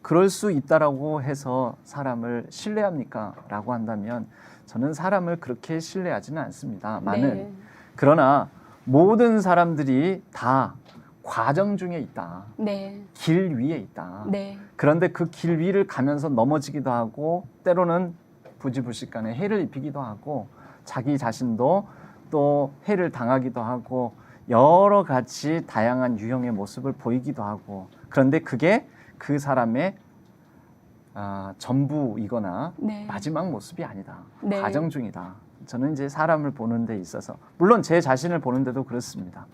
S4: 그럴 수 있다라고 해서 사람을 신뢰합니까? 라고 한다면 저는 사람을 그렇게 신뢰하지는 않습니다만은
S7: 네.
S4: 그러나 모든 사람들이 다 과정 중에 있다.
S7: 네.
S4: 길 위에 있다.
S7: 네.
S4: 그런데 그 길 위를 가면서 넘어지기도 하고 때로는 부지불식간에 해를 입히기도 하고 자기 자신도 또 해를 당하기도 하고 여러 가지 다양한 유형의 모습을 보이기도 하고 그런데 그게 그 사람의 전부이거나
S7: 네.
S4: 마지막 모습이 아니다.
S7: 네.
S4: 과정 중이다. 저는 이제 사람을 보는 데 있어서 물론 제 자신을 보는 데도 그렇습니다.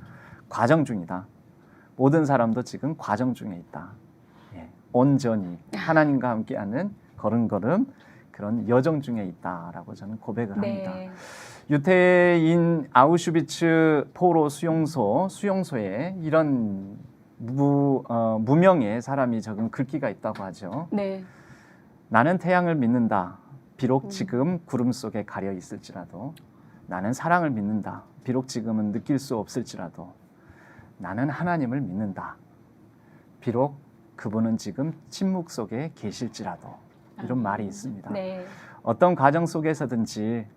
S4: 과정 중이다. 모든 사람도 지금 과정 중에 있다. 예, 온전히 하나님과 함께하는 걸음걸음 그런 여정 중에 있다라고 저는 고백을 합니다.
S7: 네.
S4: 유태인 아우슈비츠 포로 수용소에 이런 무명의 사람이 적은 글귀가 있다고 하죠.
S7: 네.
S4: 나는 태양을 믿는다. 비록 지금 구름 속에 가려 있을지라도 나는 사랑을 믿는다. 비록 지금은 느낄 수 없을지라도 나는 하나님을 믿는다. 비록 그분은 지금 침묵 속에 계실지라도 이런 말이 있습니다.
S7: 네.
S4: 어떤 과정 속에서든지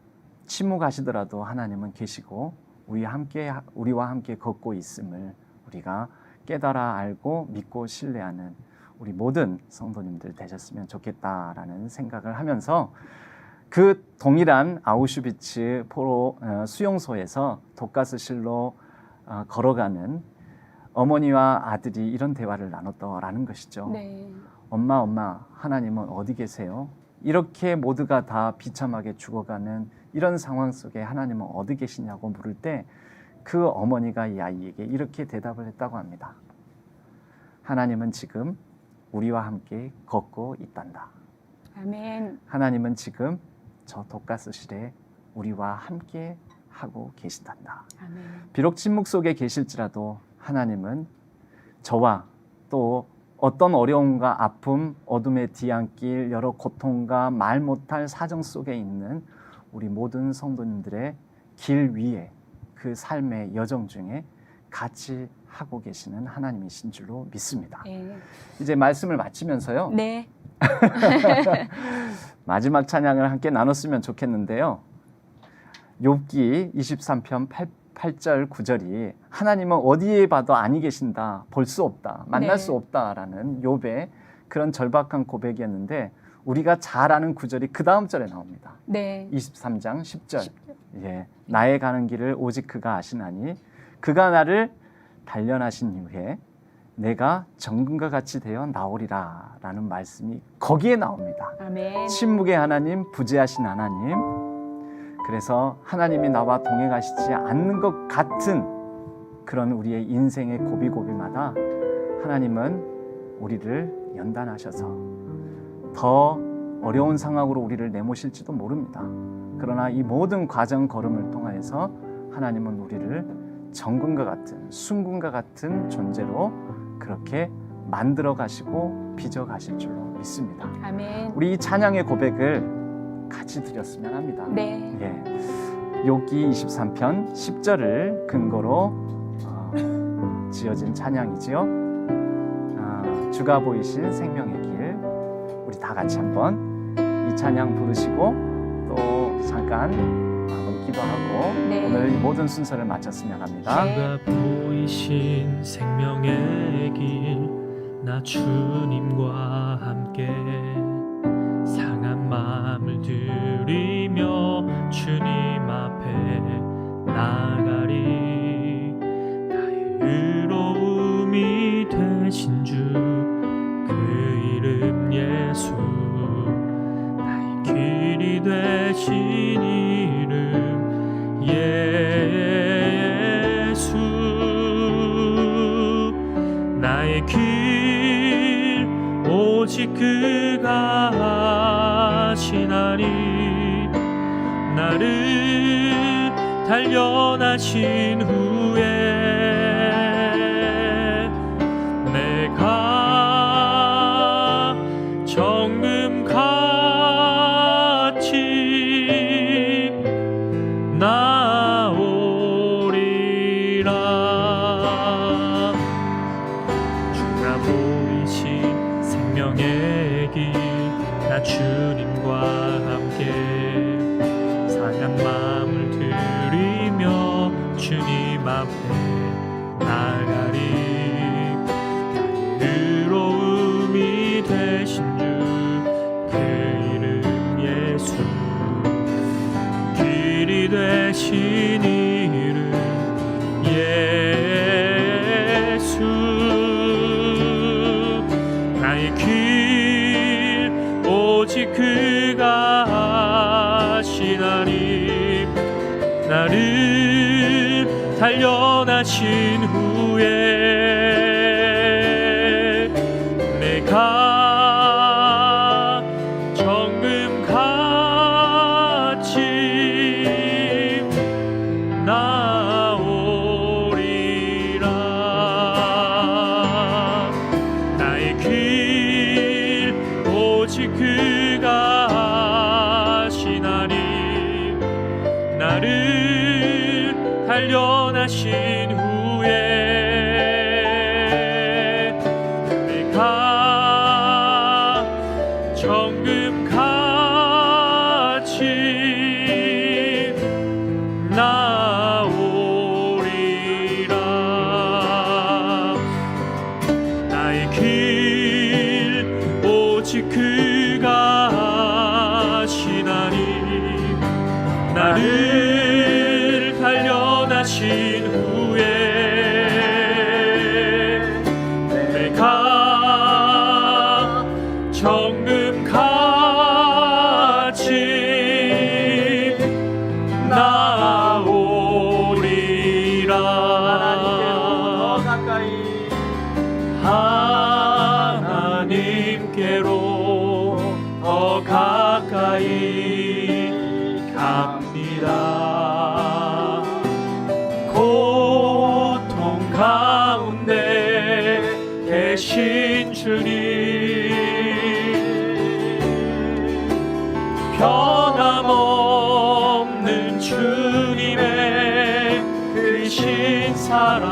S4: 침묵하시더라도 하나님은 계시고 우리와 함께 걷고 있음을 우리가 깨달아 알고 믿고 신뢰하는 우리 모든 성도님들 되셨으면 좋겠다라는 생각을 하면서 그 동일한 아우슈비츠 포로 수용소에서 독가스실로 걸어가는 어머니와 아들이 이런 대화를 나눴더라는 것이죠.
S7: 네.
S4: 엄마, 하나님은 어디 계세요? 이렇게 모두가 다 비참하게 죽어가는 이런 상황 속에 하나님은 어디 계시냐고 물을 때 그 어머니가 이 아이에게 이렇게 대답을 했다고 합니다. 하나님은 지금 우리와 함께 걷고 있단다.
S7: 아멘.
S4: 하나님은 지금 저 독가스실에 우리와 함께 하고 계신단다.
S7: 아멘.
S4: 비록 침묵 속에 계실지라도 하나님은 저와 또 어떤 어려움과 아픔, 어둠의 뒤안길, 여러 고통과 말 못할 사정 속에 있는 우리 모든 성도님들의 길 위에 그 삶의 여정 중에 같이 하고 계시는 하나님이신 줄로 믿습니다.
S7: 네.
S4: 이제 말씀을 마치면서요.
S7: 네.
S4: 마지막 찬양을 함께 나눴으면 좋겠는데요. 욥기 23편 8절 9절이 하나님은 어디에 봐도 아니 계신다, 볼 수 없다, 만날
S7: 네.
S4: 수 없다라는 욥의 그런 절박한 고백이었는데 우리가 잘 아는 구절이 그 다음 절에 나옵니다.
S7: 네.
S4: 23장 10절. 예, 나의 가는 길을 오직 그가 아시나니 그가 나를 단련하신 이후에 내가 정금과 같이 되어 나오리라 라는 말씀이 거기에 나옵니다.
S7: 아멘.
S4: 침묵의 하나님, 부재하신 하나님. 그래서 하나님이 나와 동행하시지 않는 것 같은 그런 우리의 인생의 고비고비마다 하나님은 우리를 연단하셔서 더 어려운 상황으로 우리를 내모실지도 모릅니다. 그러나 이 모든 과정 걸음을 통하여서 하나님은 우리를 정금과 같은 순금과 같은 존재로 그렇게 만들어 가시고 빚어 가실 줄로 믿습니다.
S7: 아멘.
S4: 우리 이 찬양의 고백을 같이 드렸으면 합니다.
S7: 네.
S4: 예. 욥기 23편 10절을 근거로 지어진 찬양이지요. 주가 보이신 생명의 길, 우리 다 같이 한번 이 찬양 부르시고 또 잠깐 한번 기도하고
S7: 네.
S4: 오늘 이 모든 순서를 마쳤으면 합니다.
S6: 주가 보이신 생명의 길, 나 주님과 함께 상한 마음을 들이며 주님 앞에 나가리. 나의 의로움이 되신 주 그 이름 예수, 나의 길이 되신 이름 예수. 나의 길 오직 그가 하시나니. 나를 단련하신 후에 내가 정금같이 나오리라. 주가 보이신 생명의 길, 나 주님과 함께 상한 마음을 들이며 주님 앞에 나가리. 나의 의로움이 되신 주 그 이름 예수, 길이 되신 이름 예수. 나의 길 오직 그가 하시나니. 나를 단련하신 후에 내가 정금같이 나오리라. 나의 길 오직 그가 하시나니. 나를 단련하신 후에 내가 정금같이 나오리라. 나의 길 오직 그가 하시나니. 나를 단련하신 후에 내가 정금같이 나오리라. 하나님께로 더 가까이 갑니다. 고통 가운데 계신 주님, 변함없는 주님의 크신 사랑,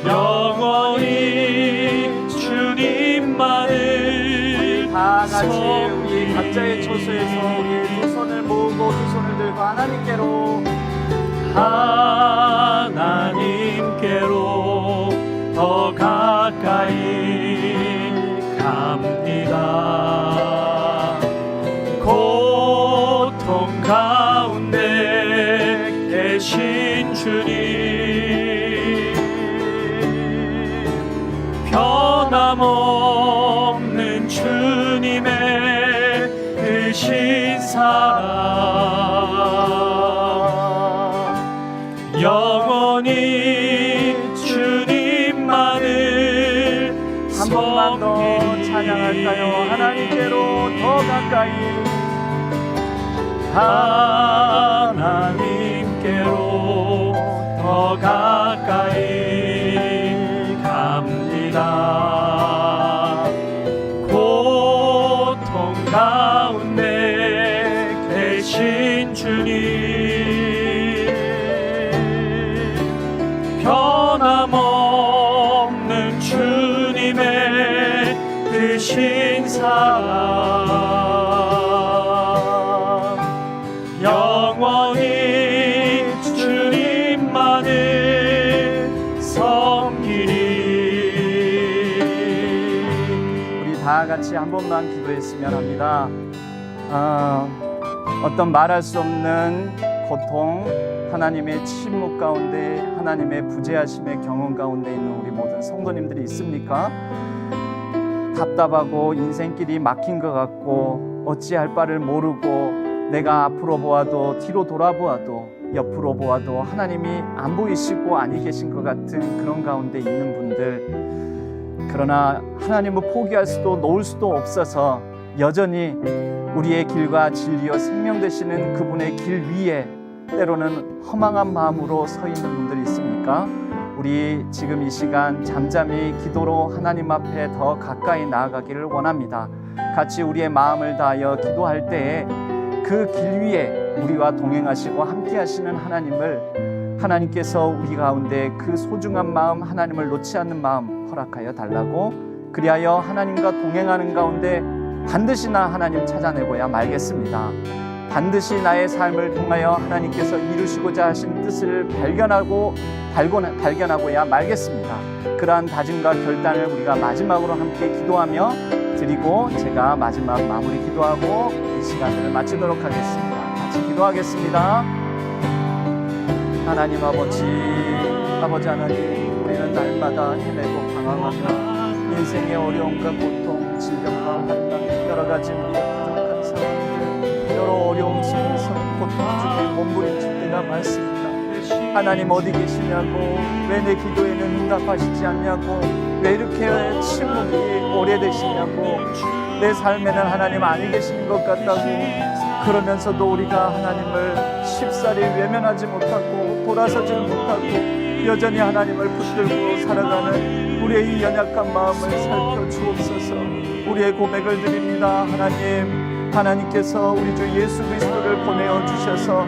S6: 영원히 주님만을
S4: 다 같이 우리 각자의 처소에서 우리 두 손을 모으고 두 손을 들고 하나님께로
S6: 더 가까이 갑니다. 고통 가운데 계신 주님, 변함없는 주님의 크신 사랑, 영원히 주님만을
S4: 한 번만 더 찬양할까요? 하나님께로 더 가까이
S2: 하나님께로 더 가까이 갑니다. 고통 가운데 계신 주님, 변함없는 주님의 크신 사랑, 영원히 주님만을 섬기리.
S4: 우리 다 같이 한 번만 기도했으면 합니다. 어떤 말할 수 없는 고통, 하나님의 침묵 가운데, 하나님의 부재하심의 경험 가운데 있는 우리 모든 성도님들이 있습니까? 답답하고 인생길이 막힌 것 같고 어찌할 바를 모르고 내가 앞으로 보아도 뒤로 돌아보아도 옆으로 보아도 하나님이 안 보이시고 아니 계신 것 같은 그런 가운데 있는 분들, 그러나 하나님을 포기할 수도 놓을 수도 없어서 여전히 우리의 길과 진리요 생명 되시는 그분의 길 위에 때로는 허망한 마음으로 서 있는 분들이 있습니까? 우리 지금 이 시간 잠잠히 기도로 하나님 앞에 더 가까이 나아가기를 원합니다. 같이 우리의 마음을 다하여 기도할 때에 그 길 위에 우리와 동행하시고 함께 하시는 하나님을, 하나님께서 우리 가운데 그 소중한 마음, 하나님을 놓지 않는 마음 허락하여 달라고, 그리하여 하나님과 동행하는 가운데 반드시 나 하나님 찾아내고야 말겠습니다. 반드시 나의 삶을 통하여 하나님께서 이루시고자 하신 뜻을 발견하고야 말겠습니다. 그러한 다짐과 결단을 우리가 마지막으로 함께 기도하며 드리고, 제가 마지막 마무리 기도하고 이 시간을 마치도록 하겠습니다. 같이 기도하겠습니다. 하나님 아버지 하나님, 우리는 날마다 헤매고 방황하며 인생의 어려움과 고통, 질병과 환난, 여러 가지 우리의 부족한 상황들, 여러 어려움 속에서 고통 중에 몸부림칠 때가 많습니다. 하나님 어디 계시냐고, 왜 내 기도에는 응답하시지 않냐고, 왜 이렇게 침묵이 오래되시냐고, 내 삶에는 하나님 아니 계시는 것 같다고, 그러면서도 우리가 하나님을 쉽사리 외면하지 못하고 돌아서질 못하고 여전히 하나님을 붙들고 살아가는 우리의 이 연약한 마음을 살펴주옵소서. 우리의 고백을 드립니다. 하나님께서 우리 주 예수 그리스도를 보내어 주셔서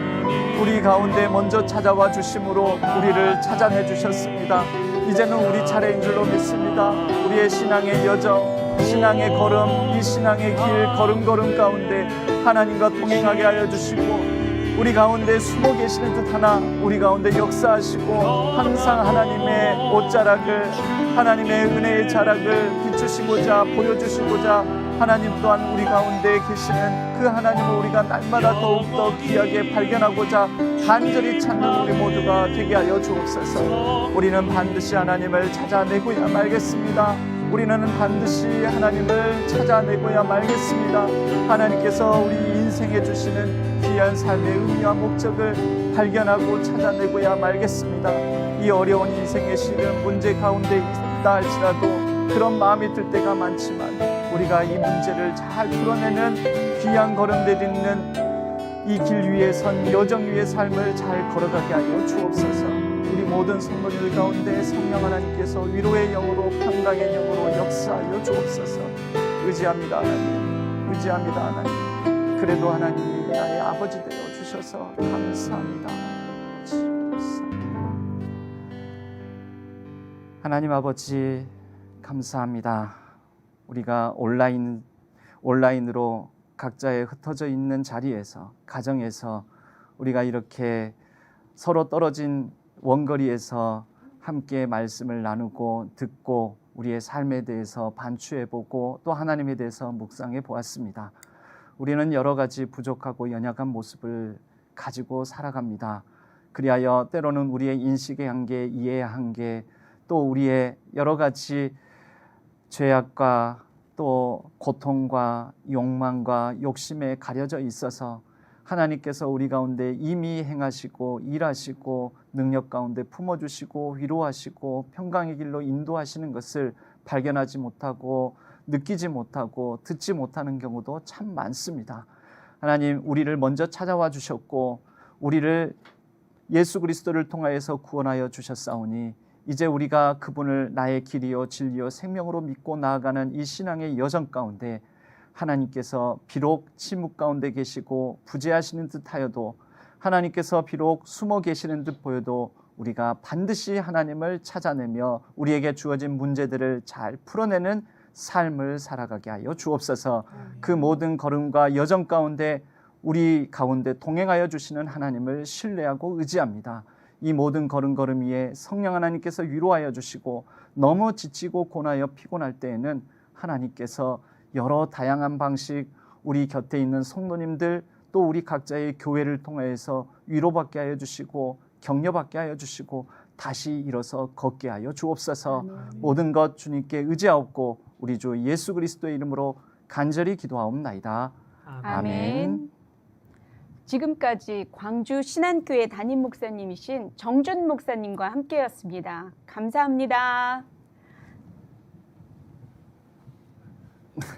S4: 우리 가운데 먼저 찾아와 주심으로 우리를 찾아내 주셨습니다. 이제는 우리 차례인 줄로 믿습니다. 우리의 신앙의 여정, 신앙의 걸음, 이 신앙의 길 걸음걸음 가운데 하나님과 동행하게 하여 주시고, 우리 가운데 숨어 계시는 듯 하나 우리 가운데 역사하시고, 항상 하나님의 옷자락을, 하나님의 은혜의 자락을 비추시고자, 보여주시고자 하나님 또한 우리 가운데 계시는 그 하나님을 우리가 날마다 더욱더 귀하게 발견하고자 간절히 찾는 우리 모두가 되게 하여 주옵소서. 우리는 반드시 하나님을 찾아내고야 말겠습니다. 우리는 반드시 하나님을 찾아내고야 말겠습니다. 하나님께서 우리 인생에 주시는 귀한 삶의 의미와 목적을 발견하고 찾아내고야 말겠습니다. 이 어려운 인생의 시련 문제 가운데 있다 할지라도 그런 마음이 들 때가 많지만 우리가 이 문제를 잘 풀어내는 귀한 걸음 내딛는 이 길 위에 선 여정 위의 삶을 잘 걸어가게 하여 주옵소서. 우리 모든 성도들 가운데 성령 하나님께서 위로의 영으로, 평강의 영으로 역사하여 주옵소서. 의지합니다 하나님, 의지합니다 하나님. 그래도 하나님이 나의 아버지 되어 주셔서 감사합니다. 하나님 아버지 감사합니다. 우리가 온라인으로 각자의 흩어져 있는 자리에서, 가정에서 우리가 이렇게 서로 떨어진 원거리에서 함께 말씀을 나누고 듣고 우리의 삶에 대해서 반추해보고 또 하나님에 대해서 묵상해 보았습니다. 우리는 여러 가지 부족하고 연약한 모습을 가지고 살아갑니다. 그리하여 때로는 우리의 인식의 한계, 이해의 한계, 또 우리의 여러 가지 죄악과 또 고통과 욕망과 욕심에 가려져 있어서 하나님께서 우리 가운데 이미 행하시고 일하시고 능력 가운데 품어주시고 위로하시고 평강의 길로 인도하시는 것을 발견하지 못하고 느끼지 못하고 듣지 못하는 경우도 참 많습니다. 하나님, 우리를 먼저 찾아와 주셨고 우리를 예수 그리스도를 통하여서 구원하여 주셨사오니 이제 우리가 그분을 나의 길이요 진리요 생명으로 믿고 나아가는 이 신앙의 여정 가운데 하나님께서 비록 침묵 가운데 계시고 부재하시는 듯하여도 하나님께서 비록 숨어 계시는 듯 보여도 우리가 반드시 하나님을 찾아내며 우리에게 주어진 문제들을 잘 풀어내는 삶을 살아가게 하여 주옵소서. 그 모든 걸음과 여정 가운데 우리 가운데 동행하여 주시는 하나님을 신뢰하고 의지합니다. 이 모든 걸음걸음 위에 성령 하나님께서 위로하여 주시고 너무 지치고 고나여 피곤할 때에는 하나님께서 여러 다양한 방식 우리 곁에 있는 성도님들 또 우리 각자의 교회를 통해서 위로받게 하여 주시고 격려받게 하여 주시고 다시 일어서 걷게 하여 주옵소서. 모든 것 주님께 의지하옵고 우리 주 예수 그리스도의 이름으로 간절히 기도하옵나이다. 아멘.
S7: 지금까지 광주 신안교회 담임 목사님이신 정준 목사님과 함께였습니다. 감사합니다.